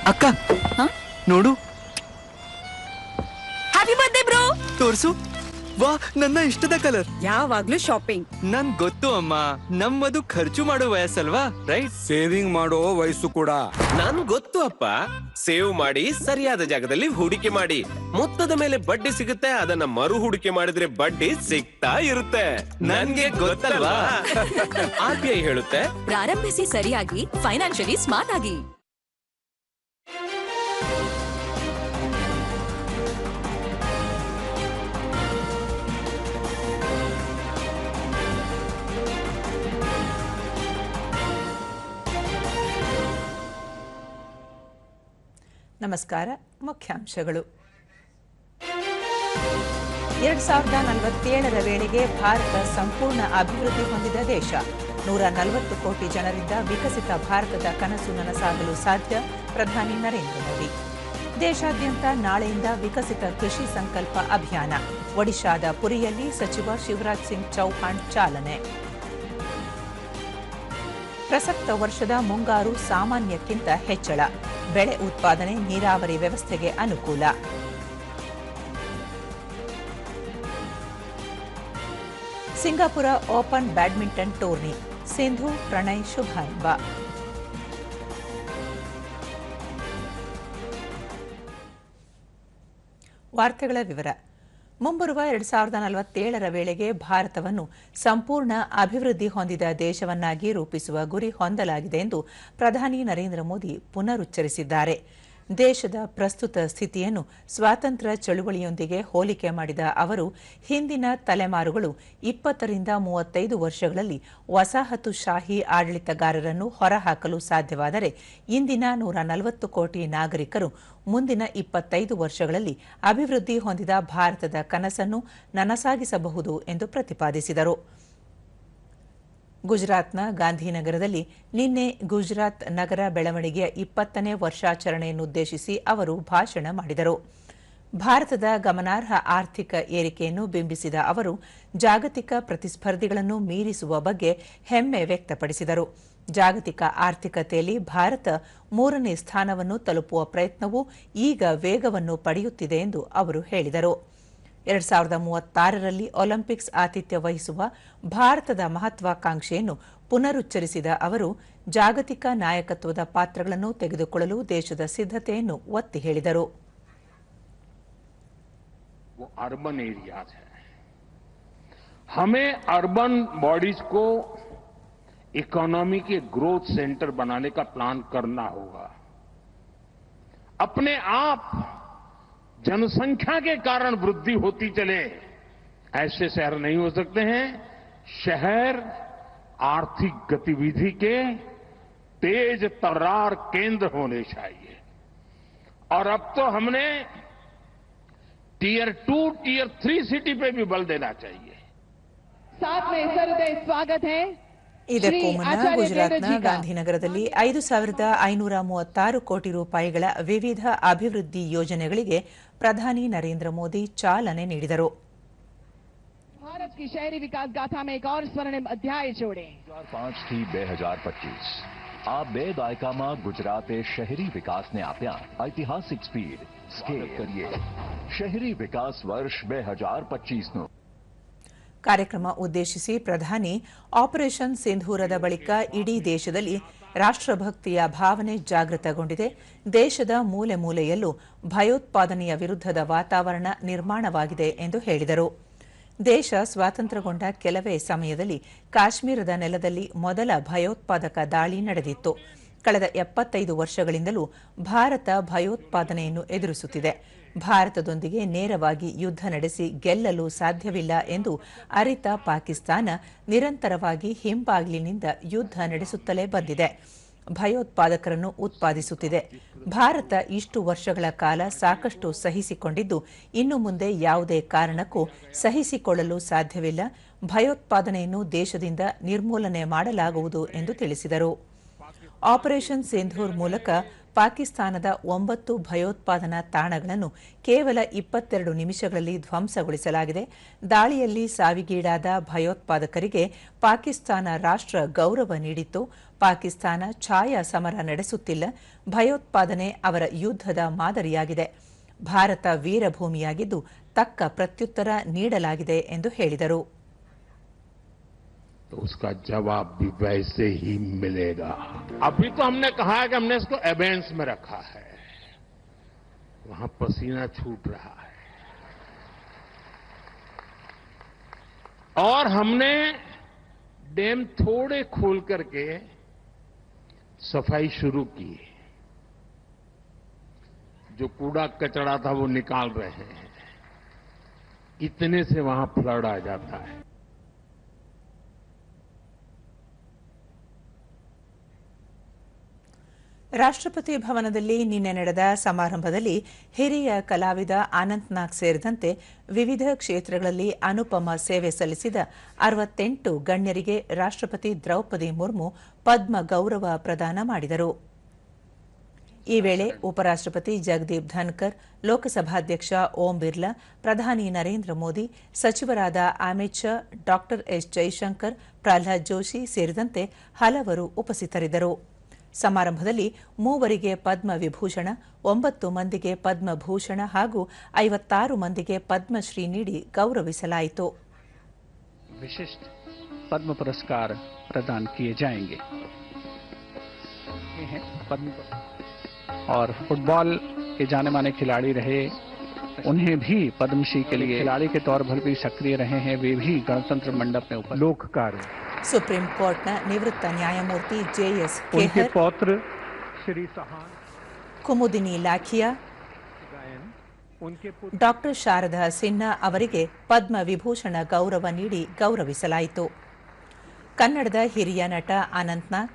ಅಕ್ಕ ನೋಡು. Happy birthday bro. ತೋರ್ಸು. ವಾ, ನನ್ನ ಇಷ್ಟದ ಕಲರ್. ಯಾವಾಗ್ಲೂ ಶಾಪಿಂಗ್. ನನ್ ಗೊತ್ತು ಅಮ್ಮ, ನಮ್ಮದು ಖರ್ಚು ಮಾಡೋ ವಯಸ್ಸಲ್ವಾ, ರೈಟ್? ಸೇವಿಂಗ್ ಮಾಡೋ ವಯಸ್ಸು ಕೂಡ. ನನ್ ಗೊತ್ತು ಅಪ್ಪ. ಸೇವ್ ಮಾಡಿ ಸರಿಯಾದ ಜಾಗದಲ್ಲಿ ಹೂಡಿಕೆ ಮಾಡಿ, ಮೊತ್ತದ ಮೇಲೆ ಬಡ್ಡಿ ಸಿಗುತ್ತೆ. ಅದನ್ನ ಮರು ಹೂಡಿಕೆ ಮಾಡಿದ್ರೆ ಬಡ್ಡಿ ಸಿಗ್ತಾ ಇರುತ್ತೆ. ನನ್ಗೆ ಗೊತ್ತಲ್ವಾ? RBI ಹೇಳುತ್ತೆ, ಪ್ರಾರಂಭಿಸಿ ಸರಿಯಾಗಿ, ಫೈನಾನ್ಷಿಯಲಿ ಸ್ಮಾರ್ಟ್ ಆಗಿ. ನಮಸ್ಕಾರ. ಮುಖ್ಯಾಂಶಗಳು. 2047ರ ವೇಳೆಗೆ ಭಾರತ ಸಂಪೂರ್ಣ ಅಭಿವೃದ್ಧಿ ಹೊಂದಿದ ದೇಶ. 140 ಕೋಟಿ ಜನರಿಂದ ವಿಕಸಿತ ಭಾರತದ ಕನಸು ನನಸಾಗಲು ಸಾಧ್ಯ. ಪ್ರಧಾನಿ ನರೇಂದ್ರ ಮೋದಿ. ದೇಶಾದ್ಯಂತ ನಾಳೆಯಿಂದ ವಿಕಸಿತ ಕೃಷಿ ಸಂಕಲ್ಪ ಅಭಿಯಾನ. ಒಡಿಶಾದ ಪುರಿಯಲ್ಲಿ ಸಚಿವ ಶಿವರಾಜ್ ಸಿಂಗ್ ಚೌಹಾಣ್ ಚಾಲನೆ. ಪ್ರಸಕ್ತ ವರ್ಷದ ಮುಂಗಾರು ಸಾಮಾನ್ಯಕ್ಕಿಂತ ಹೆಚ್ಚಳ. ಬೆಳೆ ಉತ್ಪಾದನೆ, ನೀರಾವರಿ ವ್ಯವಸ್ಥೆಗೆ ಅನುಕೂಲ. Singapore open badminton tourney. Sindhu Prannoy ಶುಭಾರಂಭ. ವಾರ್ತೆಗಳ ವಿವರ. ಮುಂಬರುವ 2047ರ ವೇಳೆಗೆ ಭಾರತವನ್ನು ಸಂಪೂರ್ಣ ಅಭಿವೃದ್ಧಿ ಹೊಂದಿದ ದೇಶವನ್ನಾಗಿ ರೂಪಿಸುವ ಗುರಿ ಹೊಂದಲಾಗಿದೆ ಎಂದು ಪ್ರಧಾನಿ ನರೇಂದ್ರ ಮೋದಿ ಪುನರುಚ್ಚರಿಸಿದ್ದಾರೆ. ದೇಶದ ಪ್ರಸ್ತುತ ಸ್ಥಿತಿಯನ್ನು ಸ್ವಾತಂತ್ರ್ಯ ಚಳುವಳಿಯೊಂದಿಗೆ ಹೋಲಿಕೆ ಮಾಡಿದ ಅವರು, ಹಿಂದಿನ ತಲೆಮಾರುಗಳು 20ರಿಂದ 35 ವರ್ಷಗಳಲ್ಲಿ ವಸಾಹತುಶಾಹಿ ಆಡಳಿತಗಾರರನ್ನು ಹೊರಹಾಕಲು ಸಾಧ್ಯವಾದರೆ, ಇಂದಿನ 140 ಕೋಟಿ ನಾಗರಿಕರು ಮುಂದಿನ 25 ವರ್ಷಗಳಲ್ಲಿ ಅಭಿವೃದ್ಧಿ ಹೊಂದಿದ ಭಾರತದ ಕನಸನ್ನು ನನಸಾಗಿಸಬಹುದು ಎಂದು ಪ್ರತಿಪಾದಿಸಿದರು. ಗುಜರಾತ್ನ ಗಾಂಧಿನಗರದಲ್ಲಿ ನಿನ್ನೆ ಗುಜರಾತ್ ನಗರ ಬೆಳವಣಿಗೆಯ 20ನೇ ವರ್ಷಾಚರಣೆಯನ್ನುದ್ದೇಶಿಸಿ ಅವರು ಭಾಷಣ ಮಾಡಿದರು. ಭಾರತದ ಗಮನಾರ್ಹ ಆರ್ಥಿಕ ಏರಿಕೆಯನ್ನು ಬಿಂಬಿಸಿದ ಅವರು, ಜಾಗತಿಕ ಪ್ರತಿಸ್ಪರ್ಧಿಗಳನ್ನು ಮೀರಿಸುವ ಬಗ್ಗೆ ಹೆಮ್ಮೆ ವ್ಯಕ್ತಪಡಿಸಿದರು. ಜಾಗತಿಕ ಆರ್ಥಿಕತೆಯಲ್ಲಿ ಭಾರತ 3ನೇ ಸ್ಥಾನವನ್ನು ತಲುಪುವ ಪ್ರಯತ್ನವು ಈಗ ವೇಗವನ್ನು ಪಡೆಯುತ್ತಿದೆ ಎಂದು ಅವರು ಹೇಳಿದರು. 2036ರಲ್ಲಿ ಒಲಿಂಪಿಕ್ಸ್ ಆತಿಥ್ಯ ವಹಿಸುವ ಭಾರತದ ಮಹತ್ವಾಕಾಂಕ್ಷೆಯನ್ನು ಪುನರುಚ್ಚರಿಸಿದ ಅವರು, ಜಾಗತಿಕ ನಾಯಕತ್ವದ ಪಾತ್ರಗಳನ್ನು ತೆಗೆದುಕೊಳ್ಳಲು ದೇಶದ ಸಿದ್ಧತೆಯನ್ನು ಒತ್ತಿ ಹೇಳಿದರು. अर्बन एरियाज है, हमें अर्बन बॉडीज को इकोनॉमी के ग्रोथ सेंटर बनाने का प्लान करना होगा. अपने आप जनसंख्या के कारण वृद्धि होती चले, ऐसे शहर नहीं हो सकते हैं. शहर आर्थिक गतिविधि के तेज तर्रार केंद्र होने चाहिए. और अब तो हमने टीयर 2, टीयर 3 सिटी पे भी बल देना चाहिए. साथ में सहृदय स्वागत है. ಇದಕ್ಕೂ ಮುನ್ನ ಗುಜರಾತ್ನ ಗಾಂಧಿನಗರದಲ್ಲಿ 5,536 ಕೋಟಿ ರೂಪಾಯಿಗಳ ವಿವಿಧ ಅಭಿವೃದ್ಧಿ ಯೋಜನೆಗಳಿಗೆ ಪ್ರಧಾನಿ ನರೇಂದ್ರ ಮೋದಿ ಚಾಲನೆ ನೀಡಿದರು. भारत की शहरी विकास गाथा में एक और स्वर्णिम अध्याय जोड़े. 2005 થી 2025 આ બે દાયકામાં ગુજરાતે શહેરી વિકાસને આપ્યા ઐતિહાસિક સ્પીડ. સ્કેલ કરીએ શહેરી વિકાસ વર્ષ 2025નું. ಕಾರ್ಯಕ್ರಮ ಉದ್ದೇಶಿಸಿ ಪ್ರಧಾನಿ, ಆಪರೇಷನ್ ಸಿಂಧೂರದ ಬಳಿಕ ಇಡೀ ದೇಶದಲ್ಲಿ ರಾಷ್ಟ್ರಭಕ್ತಿಯ ಭಾವನೆ ಜಾಗೃತಗೊಂಡಿದೆ. ದೇಶದ ಮೂಲೆ ಮೂಲೆಯಲ್ಲೂ ಭಯೋತ್ಪಾದನೆಯ ವಿರುದ್ಧದ ವಾತಾವರಣ ನಿರ್ಮಾಣವಾಗಿದೆ ಎಂದು ಹೇಳಿದರು. ದೇಶ ಸ್ವಾತಂತ್ರ್ಯಗೊಂಡ ಕೆಲವೇ ಸಮಯದಲ್ಲಿ ಕಾಶ್ಮೀರದ ನೆಲದಲ್ಲಿ ಮೊದಲ ಭಯೋತ್ಪಾದಕ ದಾಳಿ ನಡೆದಿತ್ತು. ಕಳೆದ 75 ವರ್ಷಗಳಿಂದಲೂ ಭಾರತ ಭಯೋತ್ಪಾದನೆಯನ್ನು ಎದುರಿಸುತ್ತಿದೆ. ಭಾರತದೊಂದಿಗೆ ನೇರವಾಗಿ ಯುದ್ಧ ನಡೆಸಿ ಗೆಲ್ಲಲು ಸಾಧ್ಯವಿಲ್ಲ ಎಂದು ಅರಿತ ಪಾಕಿಸ್ತಾನ ನಿರಂತರವಾಗಿ ಹಿಂಬಾಗಿಲಿನಿಂದ ಯುದ್ಧ ನಡೆಸುತ್ತಲೇ ಬಂದಿದೆ. ಭಯೋತ್ಪಾದಕರನ್ನು ಉತ್ಪಾದಿಸುತ್ತಿದೆ. ಭಾರತ ಇಷ್ಟು ವರ್ಷಗಳ ಕಾಲ ಸಾಕಷ್ಟು ಸಹಿಸಿಕೊಂಡಿದ್ದು, ಇನ್ನು ಮುಂದೆ ಯಾವುದೇ ಕಾರಣಕ್ಕೂ ಸಹಿಸಿಕೊಳ್ಳಲು ಸಾಧ್ಯವಿಲ್ಲ. ಭಯೋತ್ಪಾದನೆಯನ್ನು ದೇಶದಿಂದ ನಿರ್ಮೂಲನೆ ಮಾಡಲಾಗುವುದು ಎಂದು ತಿಳಿಸಿದರು. ಆಪರೇಷನ್ ಸಿಂಧೂರ್ ಮೂಲಕ ಪಾಕಿಸ್ತಾನದ 9 ಭಯೋತ್ಪಾದನಾ ತಾಣಗಳನ್ನು ಕೇವಲ 22 ನಿಮಿಷಗಳಲ್ಲಿ ಧ್ವಂಸಗೊಳಿಸಲಾಗಿದೆ. ದಾಳಿಯಲ್ಲಿ ಸಾವಿಗೀಡಾದ ಭಯೋತ್ಪಾದಕರಿಗೆ ಪಾಕಿಸ್ತಾನ ರಾಷ್ಟ್ರ ಗೌರವ ನೀಡಿತ್ತು. ಪಾಕಿಸ್ತಾನ ಛಾಯಾ ಸಮರ ನಡೆಸುತ್ತಿಲ್ಲ. ಭಯೋತ್ಪಾದನೆ ಅವರ ಯುದ್ಧದ ಮಾದರಿಯಾಗಿದೆ. ಭಾರತ ವೀರಭೂಮಿಯಾಗಿದ್ದು ತಕ್ಕ ಪ್ರತ್ಯುತ್ತರ ನೀಡಲಾಗಿದೆ ಎಂದು ಹೇಳಿದರು. तो उसका जवाब भी वैसे ही मिलेगा. अभी तो हमने कहा है कि हमने इसको एबेंस में रखा है, वहां पसीना छूट रहा है और हमने डैम थोड़े खोल करके सफाई शुरू की. जो कूड़ा कचरा था वो निकाल रहे हैं. इतने से वहां फ्लड आ जाता है. ರಾಷ್ಟ್ರಪತಿ ಭವನದಲ್ಲಿ ನಿನ್ನೆ ನಡೆದ ಸಮಾರಂಭದಲ್ಲಿ ಹಿರಿಯ ಕಲಾವಿದ ಅನಂತ್ ನಾಗ್ ಸೇರಿದಂತೆ ವಿವಿಧ ಕ್ಷೇತ್ರಗಳಲ್ಲಿ ಅನುಪಮ ಸೇವೆ ಸಲ್ಲಿಸಿದ 68 ಗಣ್ಯರಿಗೆ ರಾಷ್ಟ್ರಪತಿ ದ್ರೌಪದಿ ಮುರ್ಮು ಪದ್ಮ ಗೌರವ ಪ್ರದಾನ ಮಾಡಿದರು. ಈ ವೇಳೆ ಉಪರಾಷ್ಟ್ರಪತಿ ಜಗದೀಪ್ ಧನ್ಕರ್, ಲೋಕಸಭಾಧ್ಯಕ್ಷ ಓಂ ಬಿರ್ಲಾ, ಪ್ರಧಾನಿ ನರೇಂದ್ರ ಮೋದಿ, ಸಚಿವರಾದ ಅಮಿತ್ ಶಾ, ಡಾ ಎಸ್ ಜೈಶಂಕರ್, ಪ್ರಹ್ಲಾದ್ ಜೋಶಿ ಸೇರಿದಂತೆ ಹಲವರು ಉಪಸ್ಥಿತರಿದ್ದರು. ಸಮಾರಂಭದಲ್ಲಿ 3 ಪದ್ಮ ವಿಭೂಷಣ, 9 ಮಂದಿಗೆ ಪದ್ಮಭೂಷಣ ಹಾಗೂ 56 ಮಂದಿಗೆ ಪದ್ಮಶ್ರೀ ನೀಡಿ ಗೌರವಿಸಲಾಯಿತು. विशिष्ट पद्म पुरस्कार प्रदान किए जाएंगे. पद्म और फुटबॉल के जाने माने खिलाड़ी रहे, उन्हें भी पद्मश्री के लिए खिलाड़ी के तौर पर भी सक्रिय रहे हैं. वे भी गणतंत्र मंडप में उपस्थित. लोक कार्य ಸುಪ್ರೀಂ ಕೋರ್ಟ್ನ ನಿವೃತ್ತ ನ್ಯಾಯಮೂರ್ತಿ ಜೆಎಸ್ उनके ಖೇಹರ್, पौत्र श्री सहान ಕುಮುದಿನಿ ಲಾಖಿಯಾ, गायन उनके पुत्र ಡಾ ಶಾರದಾ ಸಿನ್ಹಾ ಅವರಿಗೆ ಪದ್ಮ ವಿಭೂಷಣ ಗೌರವ ನೀಡಿ ಗೌರವಿಸಲಾಯಿತು. ಕನ್ನಡದ ಹಿರಿಯ ನಟ ಅನಂತ್ ನಾಗ್,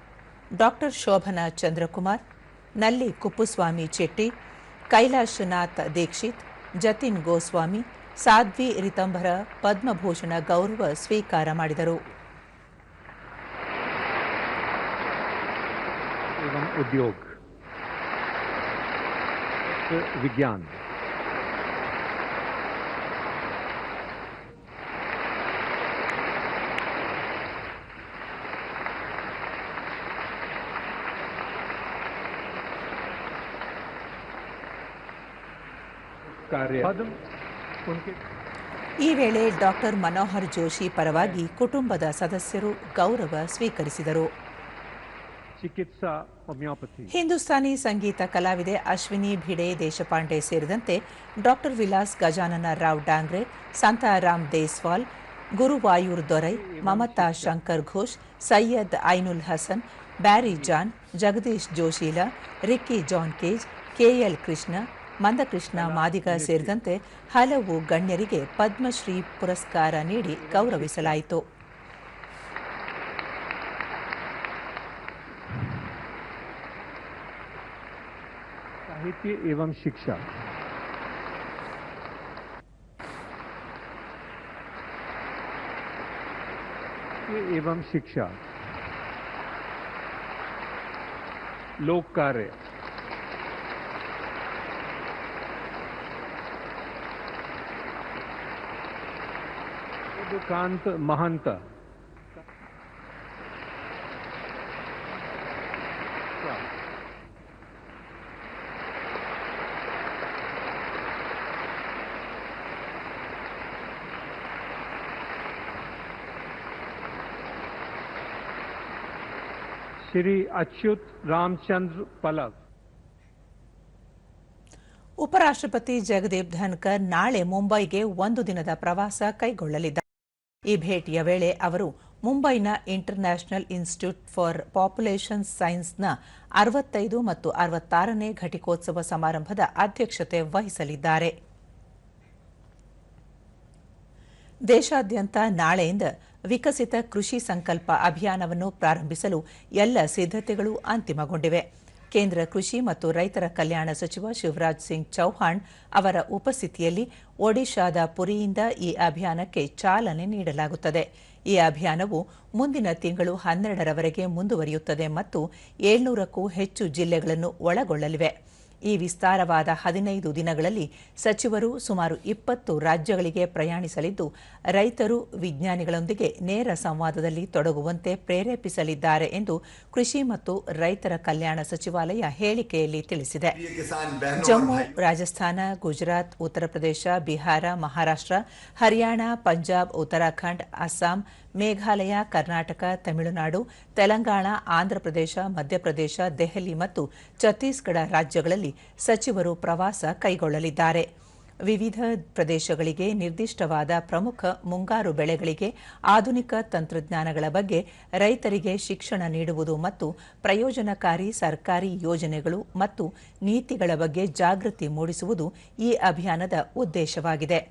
ಡಾ ಶೋಭನಾ ಚಂದ್ರಕುಮಾರ್, ನಲ್ಲಿ ಕುಪ್ಪುಸ್ವಾಮಿ ಚೆಟ್ಟಿ, ಕೈಲಾಶನಾಥ್ ದೀಕ್ಷಿತ್, ಜತಿನ್ ಗೋಸ್ವಾಮಿ, ಸಾಧ್ವಿ ರಿತಂಭರ ಪದ್ಮಭೂಷಣ ಗೌರವ ಸ್ವೀಕಾರ ಮಾಡಿದರು. एवं उद्योग, विज्ञान, कार्य पद्म उनके. ಈ ವೇಳೆ ಡಾ ಮನೋಹರ್ ಜೋಶಿ ಪರವಾಗಿ ಕುಟುಂಬದ ಸದಸ್ಯರು ಗೌರವ ಸ್ವೀಕರಿಸಿದರು. चिकित्सा, होम्योपैथी, ಹಿಂದೂಸ್ತಾನಿ ಸಂಗೀತ ಕಲಾವಿದೆ ಅಶ್ವಿನಿ ಭಿಡೆ ದೇಶಪಾಂಡೆ ಸೇರಿದಂತೆ ಡಾ ವಿಲಾಸ್ ಗಜಾನನ ರಾವ್ ಡಾಂಗ್ರೆ, ಸಂತಾರಾಮ್ ದೇಸ್ವಾಲ್, ಗುರುವಾಯೂರ್ ದೊರೈ, ಮಮತಾ ಶಂಕರ್ ಘೋಷ್, ಸೈಯದ್ ಐನುಲ್ ಹಸನ್, ಬ್ಯಾರಿ ಜಾನ್, ಜಗದೀಶ್ ಜೋಶೀಲಾ, ರಿಕ್ಕಿ ಜಾನ್ ಕೇಜ್, ಕೆಎಲ್ ಕೃಷ್ಣ, ಮಂದಕೃಷ್ಣ ಮಾದಿಗ ಸೇರಿದಂತೆ ಹಲವು ಗಣ್ಯರಿಗೆ ಪದ್ಮಶ್ರೀ ಪುರಸ್ಕಾರ ನೀಡಿ ಗೌರವಿಸಲಾಯಿತು. साहित्य एवं शिक्षा, एवं शिक्षा, लोक कार्य, दुकांत महंत, श्री अच्युत रामचंद्र पलव. ಉಪರಾಷ್ಟ್ರಪತಿ ಜಗದೀಪ್ ಧನ್ಕರ್ ನಾಳೆ ಮುಂಬೈಗೆ 1 ದಿನದ ಪ್ರವಾಸ ಕೈಗೊಳ್ಳಲಿದ್ದಾರೆ. ಈ ಭೇಟಿಯ ವೇಳೆ ಅವರು ಮುಂಬೈನ ಇಂಟರ್ನ್ಯಾಷನಲ್ ಇನ್ಸ್ಟಿಟ್ಯೂಟ್ ಫಾರ್ ಪಾಪ್ಯುಲೇಷನ್ ಸೈನ್ಸ್ನ 65 ಮತ್ತು 66ನೇ ಘಟಿಕೋತ್ಸವ ಸಮಾರಂಭದ ಅಧ್ಯಕ್ಷತೆ ವಹಿಸಲಿದ್ದಾರೆ. ದೇಶಾದ್ಯಂತ ನಾಳೆಯಿಂದ ವಿಕಸಿತ ಕೃಷಿ ಸಂಕಲ್ಪ ಅಭಿಯಾನವನ್ನು ಪ್ರಾರಂಭಿಸಲು ಎಲ್ಲ ಸಿದ್ಧತೆಗಳು ಅಂತಿಮಗೊಂಡಿವೆ. ಕೇಂದ್ರ ಕೃಷಿ ಮತ್ತು ರೈತರ ಕಲ್ಯಾಣ ಸಚಿವ ಶಿವರಾಜ್ ಸಿಂಗ್ ಚೌಹಾಣ್ ಅವರ ಉಪಸ್ಥಿತಿಯಲ್ಲಿ ಒಡಿಶಾದ ಪುರಿಯಿಂದ ಈ ಅಭಿಯಾನಕ್ಕೆ ಚಾಲನೆ ನೀಡಲಾಗುತ್ತದೆ. ಈ ಅಭಿಯಾನವು ಮುಂದಿನ ತಿಂಗಳು 12ರವರೆಗೆ ಮುಂದುವರಿಯುತ್ತದೆ ಮತ್ತು 700ಕ್ಕೂ ಹೆಚ್ಚು ಜಿಲ್ಲೆಗಳನ್ನು ಒಳಗೊಳ್ಳಲಿವೆ. ಈ ವಿಸ್ತಾರವಾದ 15 ದಿನಗಳಲ್ಲಿ ಸಚಿವರು ಸುಮಾರು 20 ರಾಜ್ಯಗಳಿಗೆ ಪ್ರಯಾಣಿಸಲಿದ್ದು, ರೈತರು ವಿಜ್ಞಾನಿಗಳೊಂದಿಗೆ ನೇರ ಸಂವಾದದಲ್ಲಿ ತೊಡಗುವಂತೆ ಪ್ರೇರೇಪಿಸಲಿದ್ದಾರೆ ಎಂದು ಕೃಷಿ ಮತ್ತು ರೈತರ ಕಲ್ಯಾಣ ಸಚಿವಾಲಯ ಹೇಳಿಕೆಯಲ್ಲಿ ತಿಳಿಸಿದೆ. ಜಮ್ಮು, ರಾಜಸ್ಥಾನ, ಗುಜರಾತ್, ಉತ್ತರ ಪ್ರದೇಶ, ಬಿಹಾರ, ಮಹಾರಾಷ್ಟ್ರ, ಹರಿಯಾಣ, ಪಂಜಾಬ್, ಉತ್ತರಾಖಂಡ್, ಅಸ್ಸಾಂ, ಮೇಘಾಲಯ, ಕರ್ನಾಟಕ, ತಮಿಳುನಾಡು, ತೆಲಂಗಾಣ, ಆಂಧ್ರಪ್ರದೇಶ, ಮಧ್ಯಪ್ರದೇಶ, ದೆಹಲಿ ಮತ್ತು ಛತ್ತೀಸ್ಗಢ ರಾಜ್ಯಗಳಲ್ಲಿ ಸಚಿವರು ಪ್ರವಾಸ ಕೈಗೊಳ್ಳಲಿದ್ದಾರೆ. ವಿವಿಧ ಪ್ರದೇಶಗಳಿಗೆ ನಿರ್ದಿಷ್ಟವಾದ ಪ್ರಮುಖ ಮುಂಗಾರು ಬೆಳೆಗಳಿಗೆ ಆಧುನಿಕ ತಂತ್ರಜ್ಞಾನಗಳ ಬಗ್ಗೆ ರೈತರಿಗೆ ಶಿಕ್ಷಣ ನೀಡುವುದು ಮತ್ತು ಪ್ರಯೋಜನಕಾರಿ ಸರ್ಕಾರಿ ಯೋಜನೆಗಳು ಮತ್ತು ನೀತಿಗಳ ಬಗ್ಗೆ ಜಾಗೃತಿ ಮೂಡಿಸುವುದು ಈ ಅಭಿಯಾನದ ಉದ್ದೇಶವಾಗಿದೆ.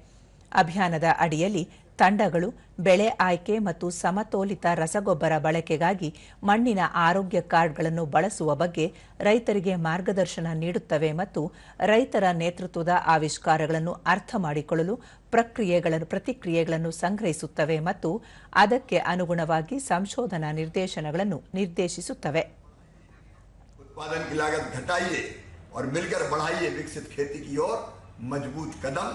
ಅಭಿಯಾನದ ಅಡಿಯಲ್ಲಿ ತಂಡಗಳು ಬೆಳೆ ಆಯ್ಕೆ ಮತ್ತು ಸಮತೋಲಿತ ರಸಗೊಬ್ಬರ ಬಳಕೆಗಾಗಿ ಮಣ್ಣಿನ ಆರೋಗ್ಯ ಕಾರ್ಡ್ಗಳನ್ನು ಬಳಸುವ ಬಗ್ಗೆ ರೈತರಿಗೆ ಮಾರ್ಗದರ್ಶನ ನೀಡುತ್ತವೆ ಮತ್ತು ರೈತರ ನೇತೃತ್ವದ ಆವಿಷ್ಕಾರಗಳನ್ನು ಅರ್ಥ ಮಾಡಿಕೊಳ್ಳಲು ಪ್ರತಿಕ್ರಿಯೆಗಳನ್ನು ಸಂಗ್ರಹಿಸುತ್ತವೆ ಮತ್ತು ಅದಕ್ಕೆ ಅನುಗುಣವಾಗಿ ಸಂಶೋಧನಾ ನಿರ್ದೇಶನಗಳನ್ನು ನಿರ್ದೇಶಿಸುತ್ತವೆ. उत्पादन की लागत घटाइए और मिलकर बढ़ाइए विकसित खेती की ओर मजबूत कदम,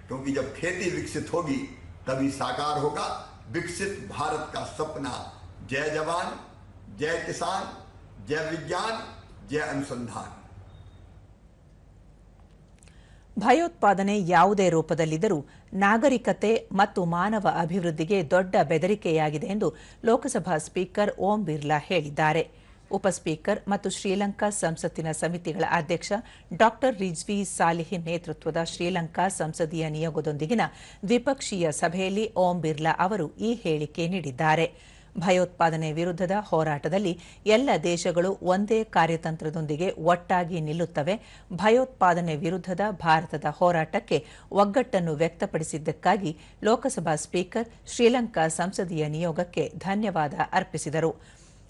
क्योंकि जब खेती विकसित होगी तभी साकार होगा विकसित भारत का सपना. जय जवान, जय किसान, जय विज्ञान, जय अनुसंधान. ಭಯೋತ್ಪಾದನೆ ಯಾವುದೇ ರೂಪದಲ್ಲಿದ್ದರೂ ನಾಗರಿಕತೆ ಮತ್ತು ಮಾನವ ಅಭಿವೃದ್ಧಿಗೆ ದೊಡ್ಡ ಬೆದರಿಕೆಯಾಗಿದೆ ಎಂದು ಲೋಕಸಭಾ ಸ್ಪೀಕರ್ ಓಂ ಬಿರ್ಲಾ ಹೇಳಿದ್ದಾರೆ. ಉಪಸ್ಪೀಕರ್ ಮತ್ತು ಶ್ರೀಲಂಕಾ ಸಂಸತ್ತಿನ ಸಮಿತಿಗಳ ಅಧ್ಯಕ್ಷ ಡಾ ರಿಜ್ವಿ ಸಾಲಿಹ್ ನೇತೃತ್ವದ ಶ್ರೀಲಂಕಾ ಸಂಸದೀಯ ನಿಯೋಗದೊಂದಿಗಿನ ದ್ವಿಪಕ್ಷೀಯ ಸಭೆಯಲ್ಲಿ ಓಂ ಬಿರ್ಲಾ ಅವರು ಈ ಹೇಳಿಕೆ ನೀಡಿದ್ದಾರೆ. ಭಯೋತ್ಪಾದನೆ ವಿರುದ್ಧದ ಹೋರಾಟದಲ್ಲಿ ಎಲ್ಲ ದೇಶಗಳು ಒಂದೇ ಕಾರ್ಯತಂತ್ರದೊಂದಿಗೆ ಒಟ್ಟಾಗಿ ನಿಲ್ಲುತ್ತವೆ. ಭಯೋತ್ಪಾದನೆ ವಿರುದ್ಧದ ಭಾರತದ ಹೋರಾಟಕ್ಕೆ ಒಗ್ಗಟ್ಟನ್ನು ವ್ಯಕ್ತಪಡಿಸಿದ್ದಕ್ಕಾಗಿ ಲೋಕಸಭಾ ಸ್ಪೀಕರ್ ಶ್ರೀಲಂಕಾ ಸಂಸದೀಯ ನಿಯೋಗಕ್ಕೆ ಧನ್ಯವಾದ ಅರ್ಪಿಸಿದರು.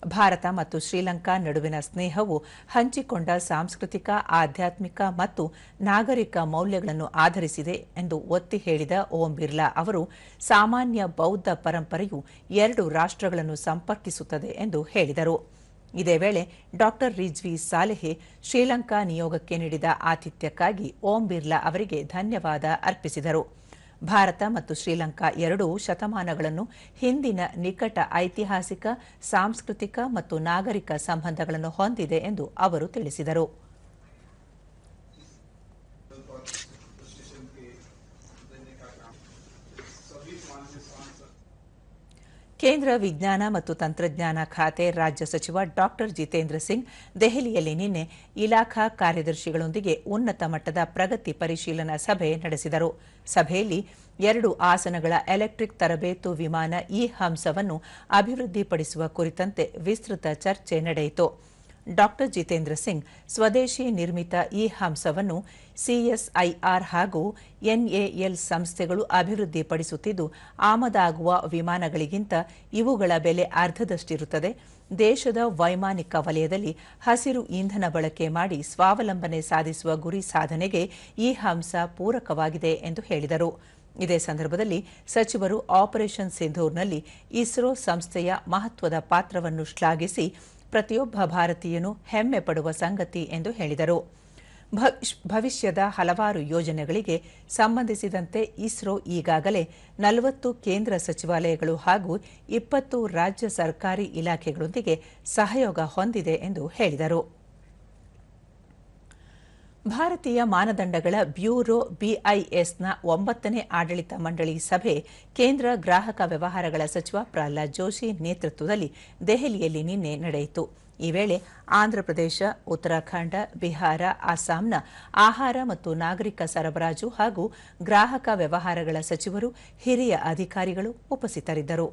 ಭಾರತ ಮತ್ತು ಶ್ರೀಲಂಕಾ ನಡುವಿನ ಸ್ನೇಹವು ಹಂಚಿಕೊಂಡ ಸಾಂಸ್ಕೃತಿಕ, ಆಧ್ಯಾತ್ಮಿಕ ಮತ್ತು ನಾಗರಿಕ ಮೌಲ್ಯಗಳನ್ನು ಆಧರಿಸಿದೆ ಎಂದು ಒತ್ತಿ ಹೇಳಿದ ಓಂ ಬಿರ್ಲಾ ಅವರು, ಸಾಮಾನ್ಯ ಬೌದ್ಧ ಪರಂಪರೆಯು 2 ರಾಷ್ಟ್ರಗಳನ್ನು ಸಂಪರ್ಕಿಸುತ್ತದೆ ಎಂದು ಹೇಳಿದರು. ಇದೇ ವೇಳೆ ಡಾ ರಿಜ್ವಿ ಸಾಲೆಹ್ ಶ್ರೀಲಂಕಾ ನಿಯೋಗಕ್ಕೆ ನೀಡಿದ ಆತಿಥ್ಯಕ್ಕಾಗಿ ಓಂ ಬಿರ್ಲಾ ಅವರಿಗೆ ಧನ್ಯವಾದ ಅರ್ಪಿಸಿದರು. ಭಾರತ ಮತ್ತು ಶ್ರೀಲಂಕಾ ಎರಡೂ ಶತಮಾನಗಳನ್ನು ಹಿಂದಿನ ನಿಕಟ ಐತಿಹಾಸಿಕ, ಸಾಂಸ್ಕೃತಿಕ ಮತ್ತು ನಾಗರಿಕ ಸಂಬಂಧಗಳನ್ನು ಹೊಂದಿದೆ ಎಂದು ಅವರು ತಿಳಿಸಿದರು. ಕೇಂದ್ರ ವಿಜ್ಞಾನ ಮತ್ತು ತಂತ್ರಜ್ಞಾನ ಖಾತೆ ರಾಜ್ಯ ಸಚಿವ ಡಾ ಜಿತೇಂದ್ರ ಸಿಂಗ್ ದೆಹಲಿಯಲ್ಲಿ ನಿನ್ನೆ ಇಲಾಖಾ ಕಾರ್ಯದರ್ಶಿಗಳೊಂದಿಗೆ ಉನ್ನತ ಮಟ್ಟದ ಪ್ರಗತಿ ಪರಿಶೀಲನಾ ಸಭೆ ನಡೆಸಿದರು. ಸಭೆಯಲ್ಲಿ 2 ಆಸನಗಳ ಎಲೆಕ್ಟ್ರಿಕ್ ತರಬೇತು ವಿಮಾನ ಇ-ಹಂಸವನ್ನು ಅಭಿವೃದ್ಧಿಪಡಿಸುವ ಕುರಿತಂತೆ ವಿಸ್ತೃತ ಚರ್ಚೆ ನಡೆಯಿತು. ಡಾ ಜಿತೇಂದ್ರ ಸಿಂಗ್ ಸ್ವದೇಶಿ ನಿರ್ಮಿತ ಇ-ಹಂಸವನ್ನು ಸಿಎಸ್ಐಆರ್ ಹಾಗೂ ಎನ್ಎಎಲ್ ಸಂಸ್ಥೆಗಳು ಅಭಿವೃದ್ಧಿಪಡಿಸುತ್ತಿದ್ದು, ಆಮದಾಗುವ ವಿಮಾನಗಳಿಗಿಂತ ಇವುಗಳ ಬೆಲೆ ಅರ್ಧದಷ್ಟಿರುತ್ತದೆ. ದೇಶದ ವೈಮಾನಿಕ ವಲಯದಲ್ಲಿ ಹಸಿರು ಇಂಧನ ಬಳಕೆ ಮಾಡಿ ಸ್ವಾವಲಂಬನೆ ಸಾಧಿಸುವ ಗುರಿ ಸಾಧನೆಗೆ ಇ-ಹಂಸ ಪೂರಕವಾಗಿದೆ ಎಂದು ಹೇಳಿದರು. ಇದೇ ಸಂದರ್ಭದಲ್ಲಿ ಸಚಿವರು ಆಪರೇಷನ್ ಸಿಂಧೂರ್ನಲ್ಲಿ ಇಸ್ರೋ ಸಂಸ್ಥೆಯ ಮಹತ್ವದ ಪಾತ್ರವನ್ನು ಶ್ಲಾಘಿಸಿ, ಪ್ರತಿಯೊಬ್ಬ ಭಾರತೀಯನೂ ಹೆಮ್ಮೆ ಪಡುವ ಸಂಗತಿ ಎಂದು ಹೇಳಿದರು. ಭವಿಷ್ಯದ ಹಲವಾರು ಯೋಜನೆಗಳಿಗೆ ಸಂಬಂಧಿಸಿದಂತೆ ಇಸ್ರೋ ಈಗಾಗಲೇ 40 ಕೇಂದ್ರ ಸಚಿವಾಲಯಗಳು ಹಾಗೂ 20 ರಾಜ್ಯ ಸರ್ಕಾರಿ ಇಲಾಖೆಗಳೊಂದಿಗೆ ಸಹಯೋಗ ಹೊಂದಿದೆ ಎಂದು ಹೇಳಿದರು. ಭಾರತೀಯ ಮಾನದಂಡಗಳ ಬ್ಯೂರೋ ಬಿಐಎಸ್ನ 9ನೇ ಆಡಳಿತ ಮಂಡಳಿ ಸಭೆ ಕೇಂದ್ರ ಗ್ರಾಹಕ ವ್ಯವಹಾರಗಳ ಸಚಿವ ಪ್ರಹ್ಲಾದ್ ಜೋಶಿ ನೇತೃತ್ವದಲ್ಲಿ ದೆಹಲಿಯಲ್ಲಿ ನಿನ್ನೆ ನಡೆಯಿತು. ಈ ವೇಳೆ ಆಂಧ್ರಪ್ರದೇಶ, ಉತ್ತರಾಖಂಡ, ಬಿಹಾರ, ಅಸ್ಸಾಂನ ಆಹಾರ ಮತ್ತು ನಾಗರಿಕ ಸರಬರಾಜು ಹಾಗೂ ಗ್ರಾಹಕ ವ್ಯವಹಾರಗಳ ಸಚಿವರು, ಹಿರಿಯ ಅಧಿಕಾರಿಗಳು ಉಪಸ್ಥಿತರಿದ್ದರು.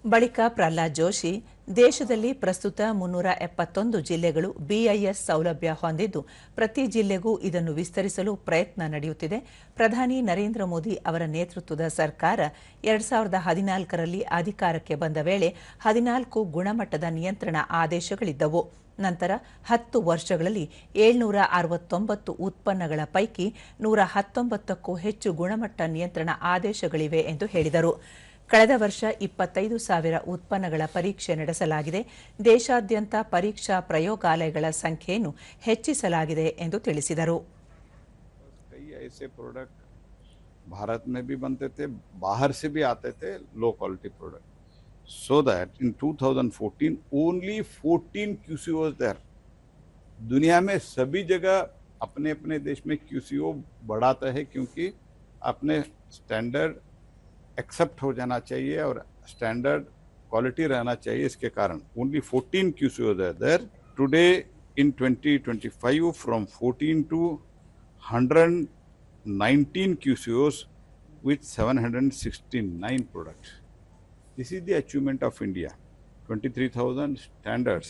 ಬಳಿಕ ಪ್ರಹ್ಲಾದ್ ಜೋಶಿ ದೇಶದಲ್ಲಿ ಪ್ರಸ್ತುತ 371 ಜಿಲ್ಲೆಗಳು ಬಿಐಎಸ್ ಸೌಲಭ್ಯ ಹೊಂದಿದ್ದು ಪ್ರತಿ ಜಿಲ್ಲೆಗೂ ಇದನ್ನು ವಿಸ್ತರಿಸಲು ಪ್ರಯತ್ನ ನಡೆಯುತ್ತಿದೆ. ಪ್ರಧಾನಿ ನರೇಂದ್ರ ಮೋದಿ ಅವರ ನೇತೃತ್ವದ ಸರ್ಕಾರ 2014ರಲ್ಲಿ ಅಧಿಕಾರಕ್ಕೆ ಬಂದ ವೇಳೆ 14 ಗುಣಮಟ್ಟದ ನಿಯಂತ್ರಣ ಆದೇಶಗಳಿದ್ದವು. ನಂತರ 10 ವರ್ಷಗಳಲ್ಲಿ 769 ಉತ್ಪನ್ನಗಳ ಪೈಕಿ 119ಕ್ಕೂ ಹೆಚ್ಚು ಗುಣಮಟ್ಟ ನಿಯಂತ್ರಣ ಆದೇಶಗಳಿವೆ ಎಂದು ಹೇಳಿದರು. ಕಳೆದ ವರ್ಷ 25,000 ಉತ್ಪನ್ನಗಳ ಪರೀಕ್ಷೆ ನಡೆಸಲಾಗಿದೆ. ದೇಶಾದ್ಯಂತ ಪರೀಕ್ಷಾ ಪ್ರಯೋಗಾಲಯಗಳ ಸಂಖ್ಯೆಯನ್ನು ಹೆಚ್ಚಿಸಲಾಗಿದೆ ಎಂದು ತಿಳಿಸಿದರು. कई ऐसे प्रोडक्ट भारत में भी बनते थे, बाहर से भी आते थे low quality product, so that in 2014 only 14 QCO was there. दुनिया में सभी जगह अपने अपने देश में QCO बढ़ाता है क्योंकि अपने स्टैंडर्ड एक्सेप्ट हो जाना चाहिए और स्टैंडर्ड क्वालिटी रहना चाहिए. इसके कारण only 14 QCOs are there. Today in 2025 from 14 to 119 QCOs with 769 products. This is the achievement of India. 23,000 standards.